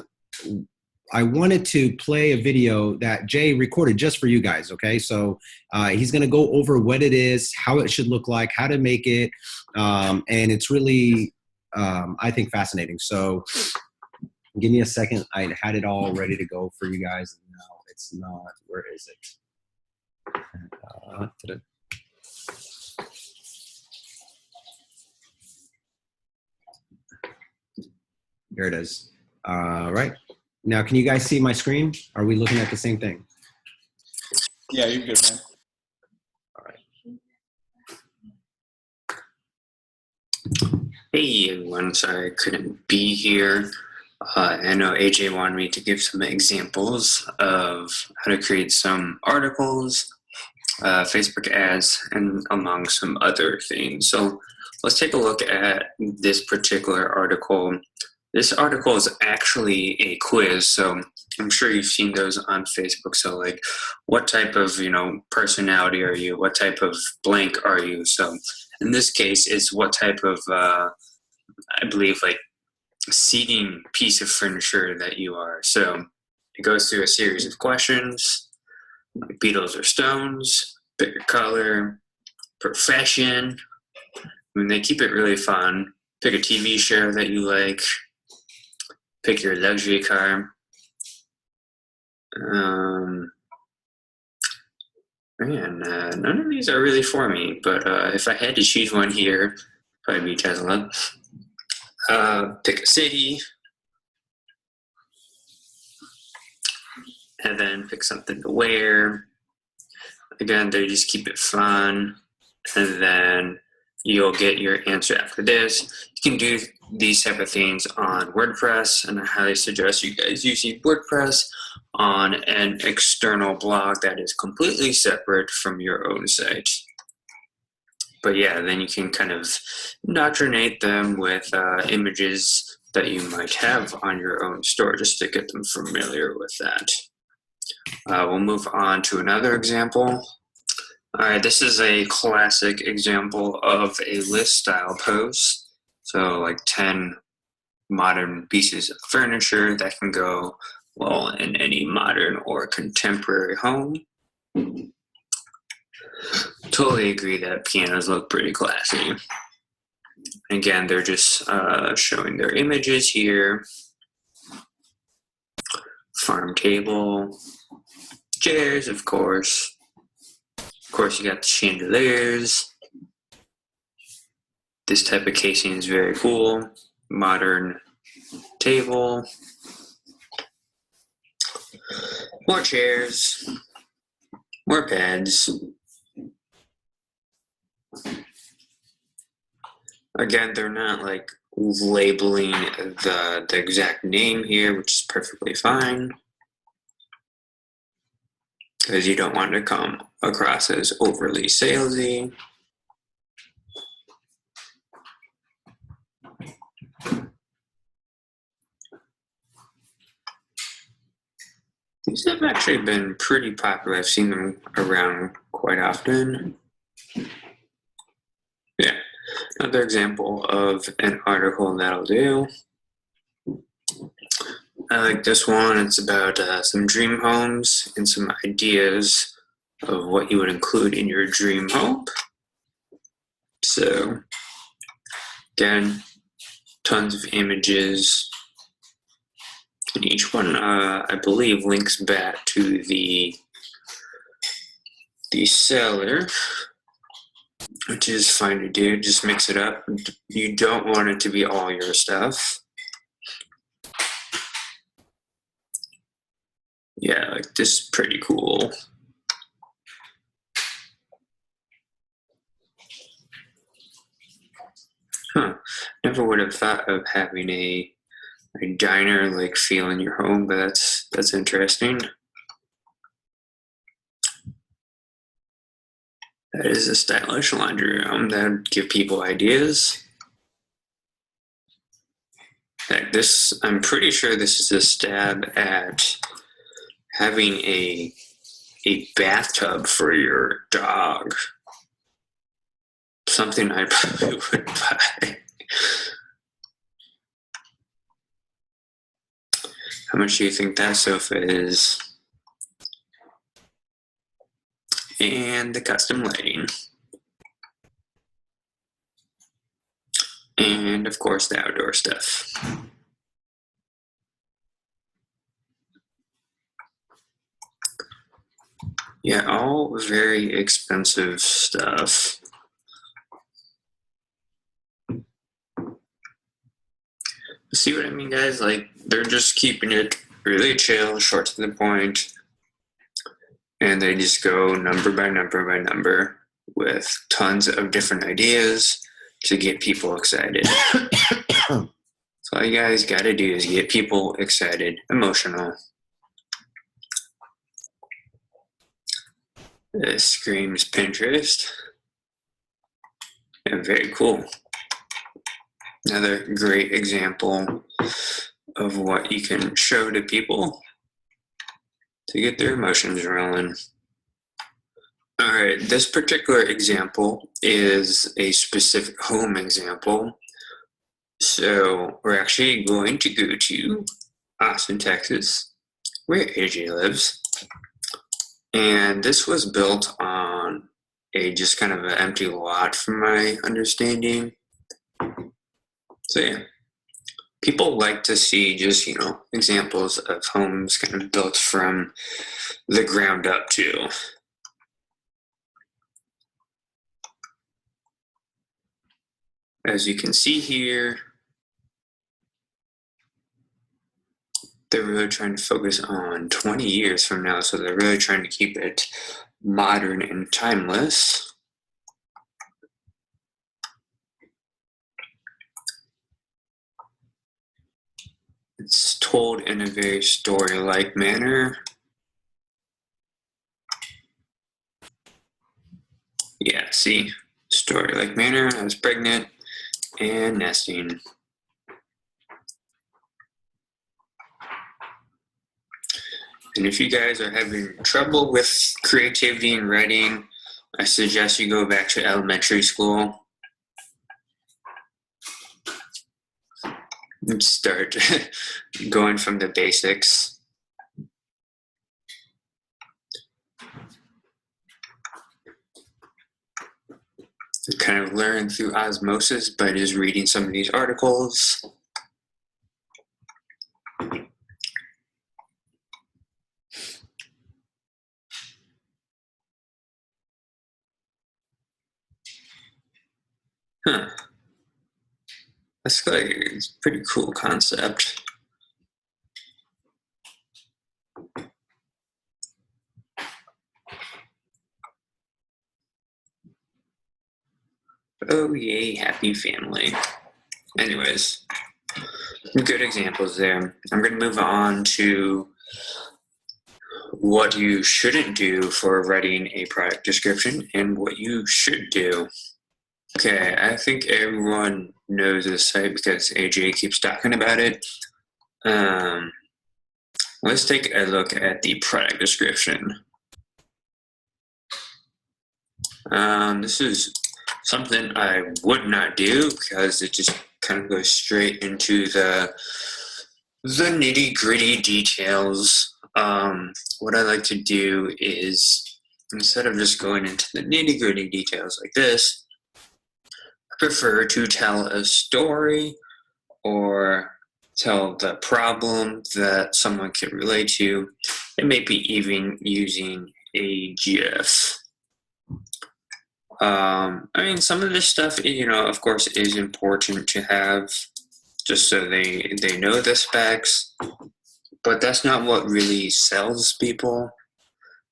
I wanted to play a video that Jay recorded just for you guys, okay? So he's going to go over what it is, how it should look like, how to make it, and it's really, I think, fascinating. So give me a second. I had it all ready to go for you guys. No, it's not. Where is it? Here it is. Right. Now, can you guys see my screen? Are we looking at the same thing? Yeah, you're good, man. All right. Hey, everyone. Sorry I couldn't be here. I know AJ wanted me to give some examples of how to create some articles Facebook ads, and among some other things. So let's take a look at this particular article. This article is actually a quiz, so I'm sure you've seen those on Facebook. So like, what type of, personality are you? What type of blank are you? So in this case, it's what type of, I believe, like seating piece of furniture that you are. So it goes through a series of questions, like Beatles or Stones, pick a color, profession. They keep it really fun. Pick a TV show that you like. Pick your luxury car. None of these are really for me, but if I had to choose one here, probably be Tesla. Pick a city. And then pick something to wear. Again, they just keep it fun. And then you'll get your answer after this. You can do these type of things on WordPress, and I highly suggest you guys using WordPress on an external blog that is completely separate from your own site. But yeah, then you can kind of indoctrinate them with images that you might have on your own store just to get them familiar with that. We'll move on to another example. All right, this is a classic example of a list style post. So like 10 modern pieces of furniture that can go well in any modern or contemporary home. Totally agree that pianos look pretty classy. Again, they're just showing their images here. Farm table, chairs, of course. Of course, you got the chandeliers. This type of casing is very cool. Modern table. More chairs. More beds. Again, they're not like labeling the exact name here, which is perfectly fine, because you don't want to come across as overly salesy. These have actually been pretty popular. I've seen them around quite often. Yeah, another example of an article that'll do. I like this one. It's about some dream homes and some ideas of what you would include in your dream home. So, again, tons of images. And each one, I believe, links back to the seller, which is fine to do. Just mix it up. You don't want it to be all your stuff. Yeah, like this is pretty cool. Never would have thought of having a diner-like feel in your home, but that's interesting. That is a stylish laundry room that would give people ideas. Heck, I'm pretty sure this is a stab at having a bathtub for your dog. Something I probably would buy. How much do you think that sofa is? And the custom lighting. And of course the outdoor stuff. Yeah, all very expensive stuff. See what I mean, guys? Like, they're just keeping it really chill, short to the point, and they just go number by number by number with tons of different ideas to get people excited. So all you guys got to do is get people excited, emotional. This screams Pinterest. And very cool. Another great example of what you can show to people to get their emotions rolling. All right, this particular example is a specific home example. So we're actually going to go to Austin, Texas, where AJ lives. And this was built on just kind of an empty lot from my understanding. So yeah, people like to see just, examples of homes kind of built from the ground up too. As you can see here, they're really trying to focus on 20 years from now, so they're really trying to keep it modern and timeless. It's told in a very story-like manner. Yeah, see, story-like manner. I was pregnant and nesting. And if you guys are having trouble with creativity and writing, I suggest you go back to elementary school and start going from the basics. Kind of learn through osmosis by just reading some of these articles. Huh. That's like it's a pretty cool concept. Oh yay, happy family. Anyways, good examples there. I'm going to move on to what you shouldn't do for writing a product description and what you should do. Okay, I think everyone knows this site because AJ keeps talking about it. Let's take a look at the product description. This is something I would not do because it just kind of goes straight into the nitty-gritty details. What I like to do is, instead of just going into the nitty-gritty details like this, I prefer to tell a story or tell the problem that someone can relate to, and maybe even using a GIF. Some of this stuff, of course, is important to have just so they know the specs, but that's not what really sells people.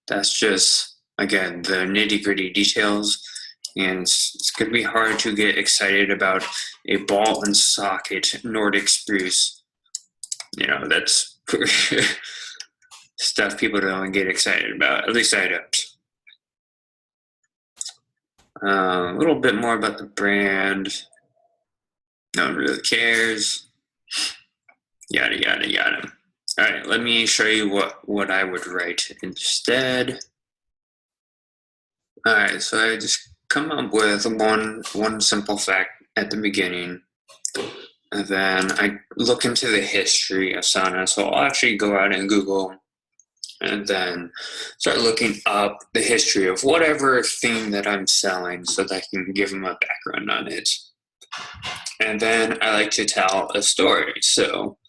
That's just, again, the nitty-gritty details, and it's going to be hard to get excited about a ball and socket Nordic spruce. That's stuff people don't get excited about. At least I don't. A little bit more about the brand. No one really cares. Yada, yada, yada. All right, let me show you what I would write instead. All right, so I just come up with one simple fact at the beginning. And then I look into the history of sauna. So I'll actually go out and Google and then start looking up the history of whatever thing that I'm selling so that I can give them a background on it. And then I like to tell a story. So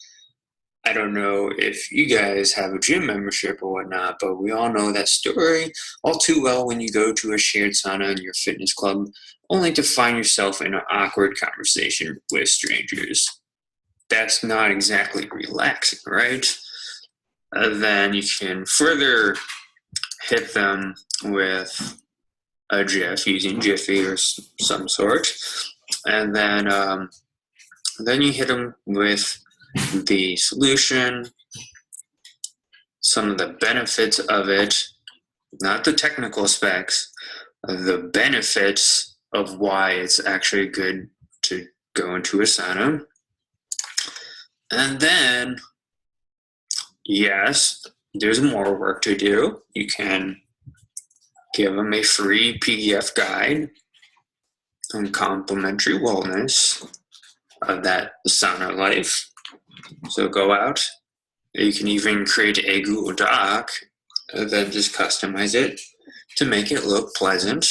I don't know if you guys have a gym membership or whatnot, but we all know that story all too well when you go to a shared sauna in your fitness club, only to find yourself in an awkward conversation with strangers. That's not exactly relaxing, right? Then you can further hit them with a GIF using Jiffy or some sort. And then you hit them with the solution, some of the benefits of it, not the technical specs, the benefits of why it's actually good to go into a sauna. And then, yes, there's more work to do. You can give them a free PDF guide on complimentary wellness of that sauna life. So go out. You can even create a Google Doc and then just customize it to make it look pleasant.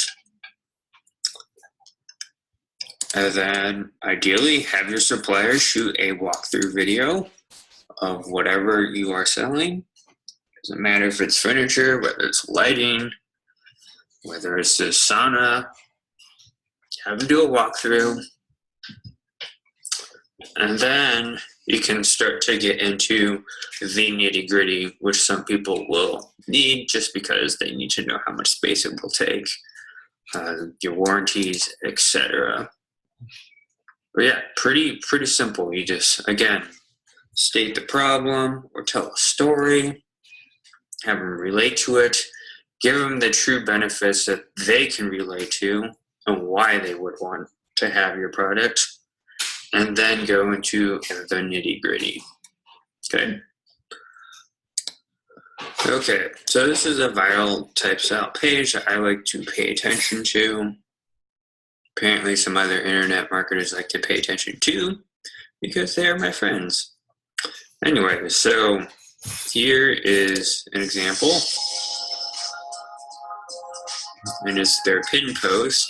And then ideally have your supplier shoot a walkthrough video of whatever you are selling. Doesn't matter if it's furniture, whether it's lighting, whether it's a sauna. Have them do a walkthrough. And then you can start to get into the nitty-gritty, which some people will need just because they need to know how much space it will take, your warranties, etc. But yeah, pretty simple. You just, again, state the problem or tell a story, have them relate to it, give them the true benefits that they can relate to and why they would want to have your product, and then go into the nitty-gritty. Okay, so this is a viral type-style page that I like to pay attention to. Apparently some other internet marketers like to pay attention to because they're my friends. Anyway, so here is an example. And it's their pin post.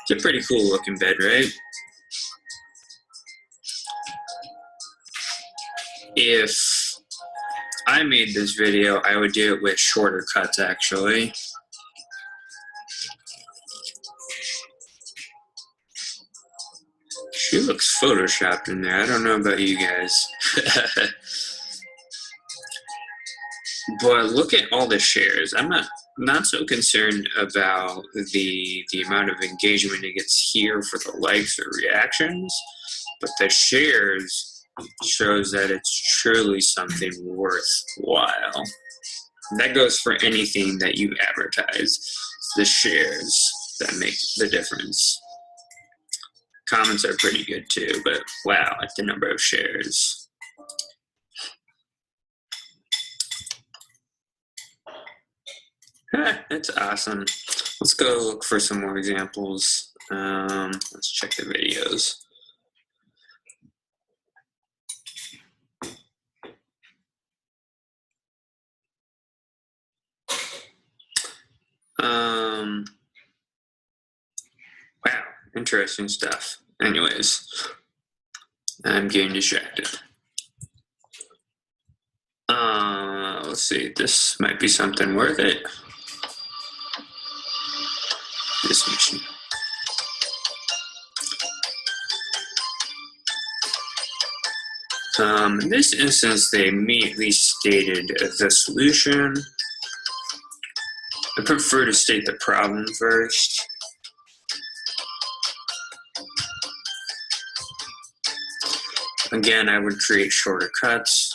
It's a pretty cool looking bed, right? If I made this video, I would do it with shorter cuts, actually. She looks photoshopped in there. I don't know about you guys. But look at all the shares. I'm not so concerned about the amount of engagement it gets here for the likes or reactions, but the shares shows that it's truly something worthwhile. That goes for anything that you advertise. It's the shares that make the difference. Comments are pretty good too, but wow, at the number of shares. That's awesome. Let's go look for some more examples. Let's check the videos. Wow, interesting stuff. Anyways, I'm getting distracted. Let's see, this might be something worth it. This machine. In this instance, they immediately stated the solution. I prefer to state the problem first. Again, I would create shorter cuts.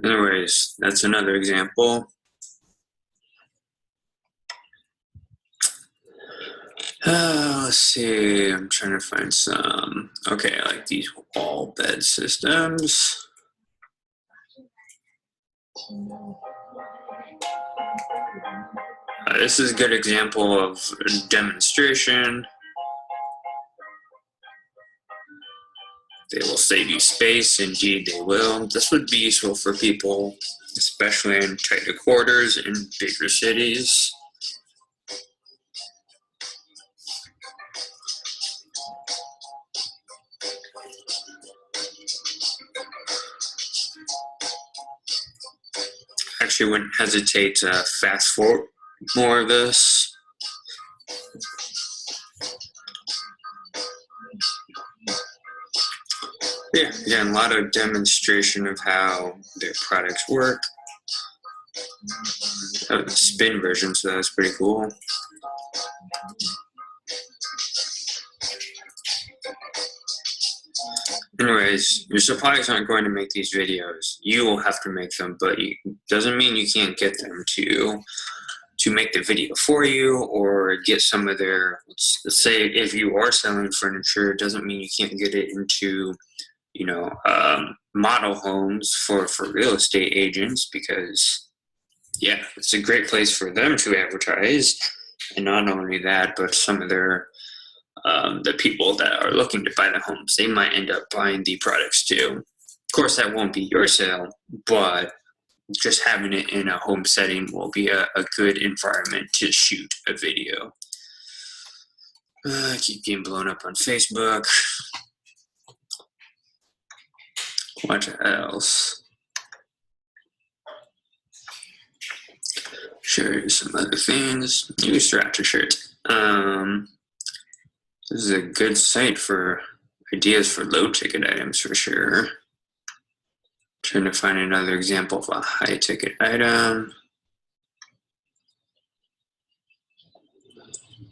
Anyways, that's another example. Let's see, I'm trying to find some. Okay, I like these wall bed systems. This is a good example of a demonstration. They will save you space, indeed they will. This would be useful for people, especially in tighter quarters in bigger cities. Actually wouldn't hesitate to fast forward more of this. Yeah, again, a lot of demonstration of how their products work. Oh, the spin version, so that's pretty cool. anyways, your suppliers aren't going to make these videos. You will have to make them, but it doesn't mean you can't get them to make the video for you, or get some of their, let's say if you are selling furniture, it doesn't mean you can't get it into, model homes for real estate agents, because yeah, it's a great place for them to advertise. And not only that, but some of their the people that are looking to buy the homes, they might end up buying the products too. Of course, that won't be your sale, but just having it in a home setting will be a good environment to shoot a video. I keep getting blown up on Facebook. What else? Show you some other things. Use Raptor shirt. This is a good site for ideas for low ticket items for sure. Trying to find another example of a high ticket item.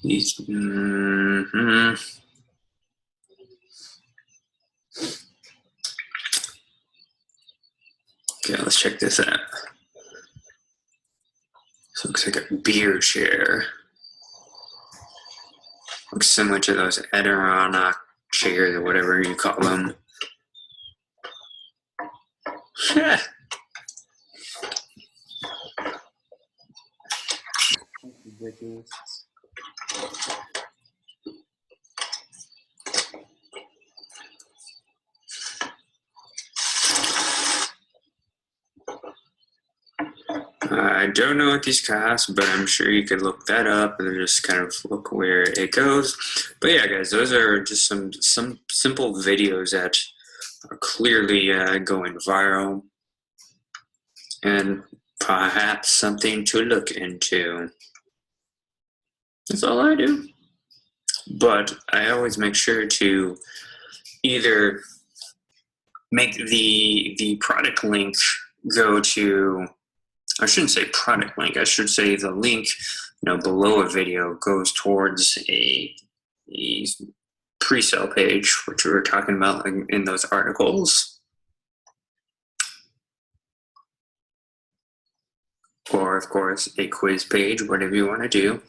These, Okay, let's check this out. This looks like a beer chair. Looks similar to those Adirondack chairs or whatever you call them. I don't know what these cost, but I'm sure you could look that up and just kind of look where it goes. But yeah, guys, those are just some simple videos that are clearly going viral, and perhaps something to look into. That's all I do. But I always make sure to either make the product link go to, I shouldn't say product link, I should say the link below a video goes towards a pre-sale page, which we were talking about in those articles. Or, of course, a quiz page, whatever you want to do.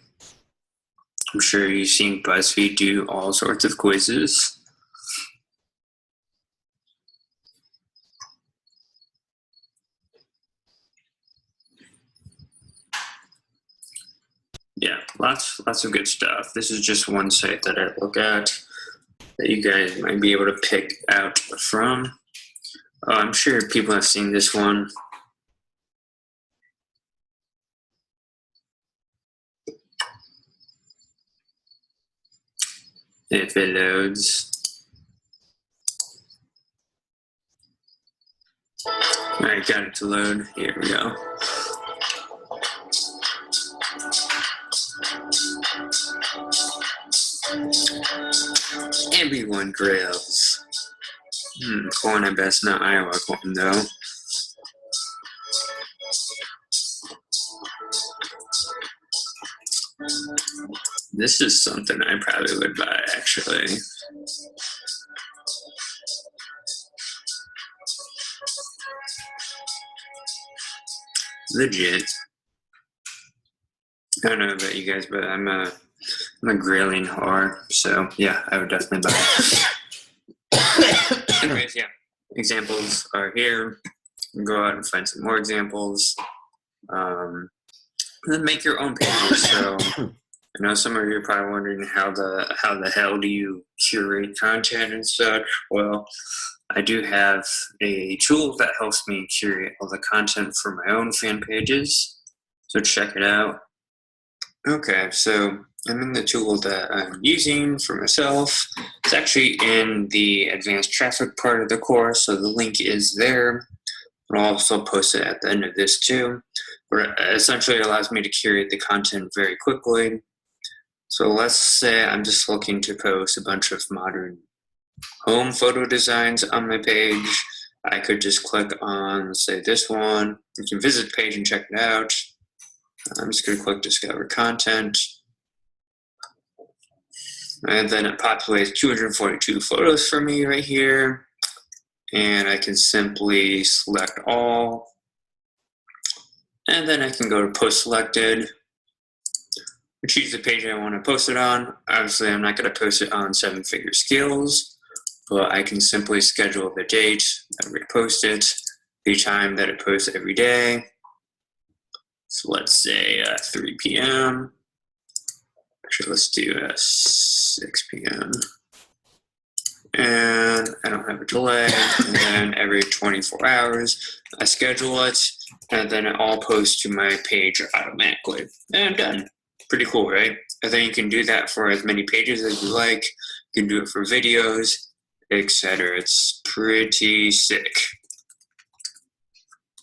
I'm sure you've seen BuzzFeed do all sorts of quizzes. Yeah, lots of good stuff. This is just one site that I look at that you guys might be able to pick out from. I'm sure people have seen this one. If it loads. All right, got it to load. Here we go. Everyone grills. Corn, I best not Iowa corn though. This is something I probably would buy, actually. Legit. I don't know about you guys, but I'm a grilling whore, so yeah, I would definitely buy it. Anyways, yeah, examples are here. You can go out and find some more examples. And then make your own pages. So I know some of you are probably wondering how the hell do you curate content and such. Well, I do have a tool that helps me curate all the content for my own fan pages. So check it out. Okay, so I'm in the tool that I'm using for myself. It's actually in the advanced traffic part of the course, so the link is there. I'll also post it at the end of this too. But essentially it allows me to curate the content very quickly. So let's say I'm just looking to post a bunch of modern home photo designs on my page. I could just click on, say, this one. You can visit the page and check it out. I'm just going to click Discover Content. And then it populates 242 photos for me right here. and I can simply select all, and then I can go to post selected, choose the page I want to post it on. Obviously, I'm not going to post it on 7-figure skills, but I can simply schedule the date that we post it, the time that it posts every day. So let's say 3 p.m. Actually, let's do 6 p.m. And I don't have a delay. And then every 24 hours, I schedule it, and then it all posts to my page automatically. And I'm done. Pretty cool, right? And then you can do that for as many pages as you like. You can do it for videos, etc. It's pretty sick.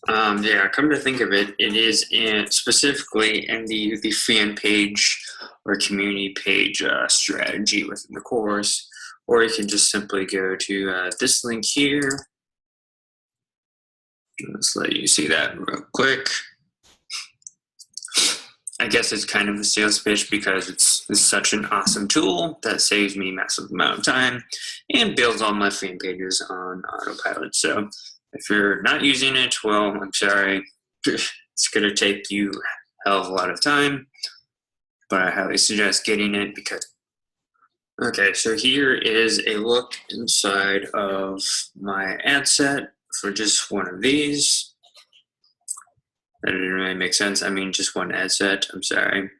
Yeah, come to think of it, it is specifically in the fan page or community page strategy within the course, or you can just simply go to this link here. Let's let you see that real quick. I guess it's kind of a sales pitch because it's such an awesome tool that saves me a massive amount of time and builds all my fan pages on autopilot. So if you're not using it, well, I'm sorry. It's going to take you a hell of a lot of time, but I highly suggest getting it because... Okay, so here is a look inside of my ad set for just one of these. That didn't really make sense. I mean, just one ad set. I'm sorry.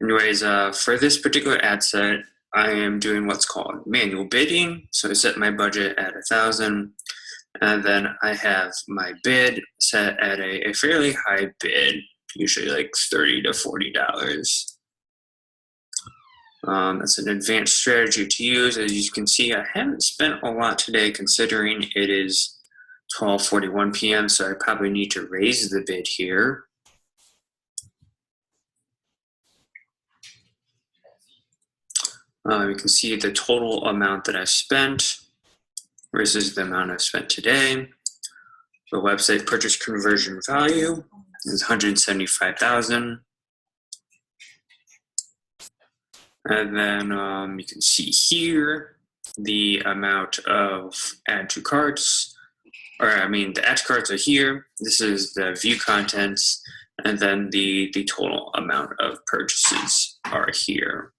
Anyways, for this particular ad set, I am doing what's called manual bidding. So I set my budget at $1,000, and then I have my bid set at a fairly high bid, usually like $30 to $40. That's an advanced strategy to use. As you can see, I haven't spent a lot today considering it is 12:41 p.m., so I probably need to raise the bid here. You can see the total amount that I spent versus the amount I've spent today. The website purchase conversion value is $175,000. And then you can see here the amount of add to carts. The add to carts are here. This is the view contents, and then the total amount of purchases are here.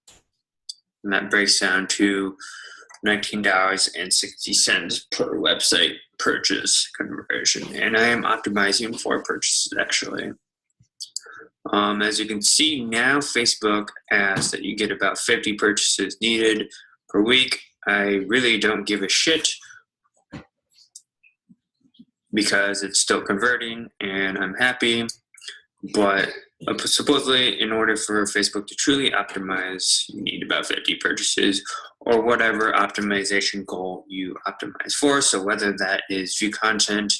And that breaks down to $19.60 per website purchase conversion. And I am optimizing for purchases, actually. As you can see now, Facebook asks that you get about 50 purchases needed per week. I really don't give a shit because it's still converting and I'm happy. But supposedly, in order for Facebook to truly optimize, you need about 50 purchases or whatever optimization goal you optimize for. So whether that is view content,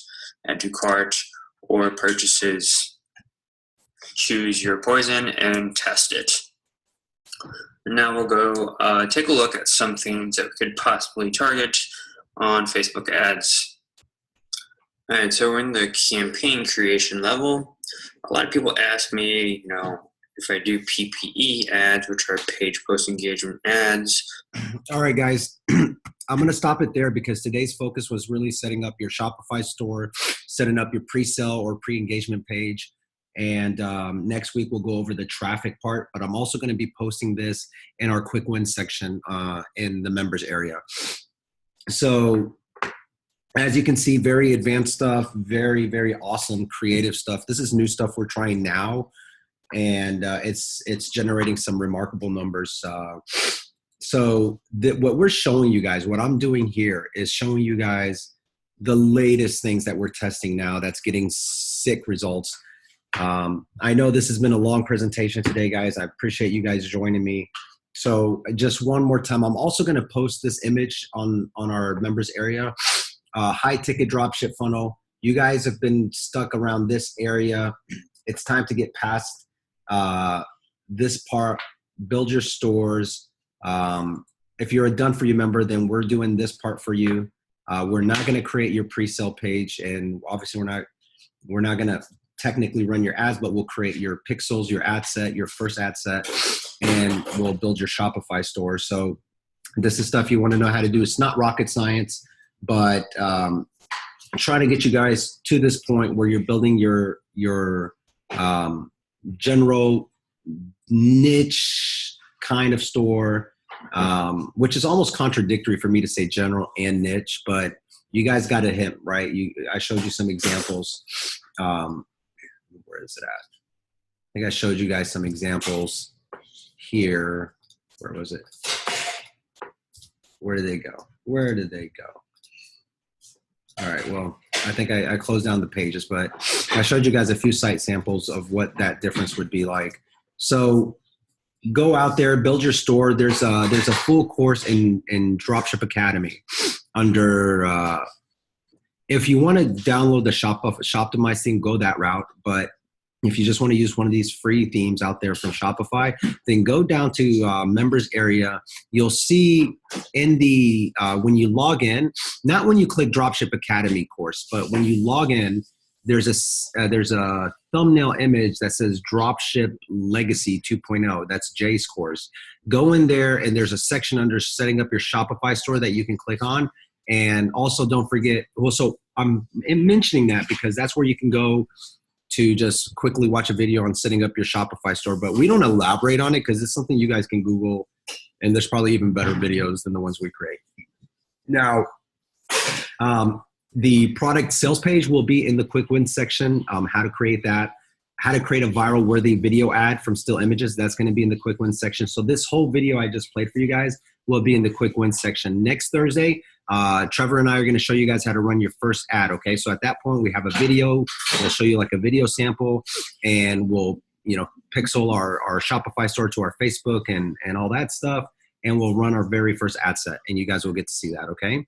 add to cart, or purchases, choose your poison and test it. And now we'll go take a look at some things that we could possibly target on Facebook ads. All right, so we're in the campaign creation level. A lot of people ask me, if I do PPE ads, which are page post engagement ads. All right, guys, I'm going to stop it there because today's focus was really setting up your Shopify store, setting up your pre-sale or pre-engagement page. And next week, we'll go over the traffic part, but I'm also going to be posting this in our quick wins section in the members area. So as you can see, very advanced stuff, very, very awesome creative stuff. This is new stuff we're trying now, and it's generating some remarkable numbers. What we're showing you guys, what I'm doing here is showing you guys the latest things that we're testing now that's getting sick results. I know this has been a long presentation today, guys. I appreciate you guys joining me. So just one more time, I'm also going to post this image on our members area. High ticket dropship funnel. You guys have been stuck around this area. It's time to get past this part, build your stores. If you're a done for you member, then we're doing this part for you. We're not going to create your pre-sale page, and obviously we're not going to technically run your ads, but we'll create your pixels, your ad set, your first ad set, and we'll build your Shopify store. So this is stuff you want to know how to do. It's not rocket science, but try to get you guys to this point where you're building your general niche kind of store, which is almost contradictory for me to say general and niche, but you guys got a hint, right? I showed you some examples. Where is it at? I think I showed you guys some examples here. Where was it? Where did they go? Where did they go? All right, well, I think I closed down the pages, but I showed you guys a few site samples of what that difference would be like. So go out there, build your store. There's a full course in Dropship Academy under, if you want to download the Shoptimize theme, go that route. But if you just want to use one of these free themes out there from Shopify, then go down to members area. You'll see in the, when you log in, not when you click Dropship Academy course, but when you log in, there's a thumbnail image that says Dropship Legacy 2.0. That's Jay's course. Go in there and there's a section under setting up your Shopify store that you can click on. And also don't forget, so I'm mentioning that because that's where you can go to just quickly watch a video on setting up your Shopify store, but we don't elaborate on it because it's something you guys can Google, and there's probably even better videos than the ones we create. Now, the product sales page will be in the quick wins section, how to create that, how to create a viral worthy video ad from still images. That's going to be in the quick wins section. So this whole video I just played for you guys will be in the quick wins section. Next Thursday, Trevor and I are going to show you guys how to run your first ad. Okay. So at that point we have a video. We'll show you like a video sample, and we'll, pixel our Shopify store to our Facebook and all that stuff. And we'll run our very first ad set, and you guys will get to see that. Okay.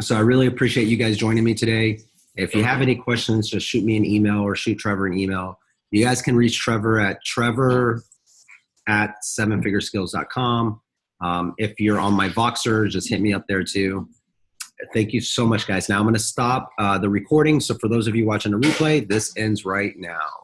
So I really appreciate you guys joining me today. If you have any questions, just shoot me an email or shoot Trevor an email. You guys can reach Trevor at trevor@sevenfiguresskills.com. If you're on my Voxer, just hit me up there too. Thank you so much, guys. Now I'm going to stop the recording. So for those of you watching the replay, this ends right now.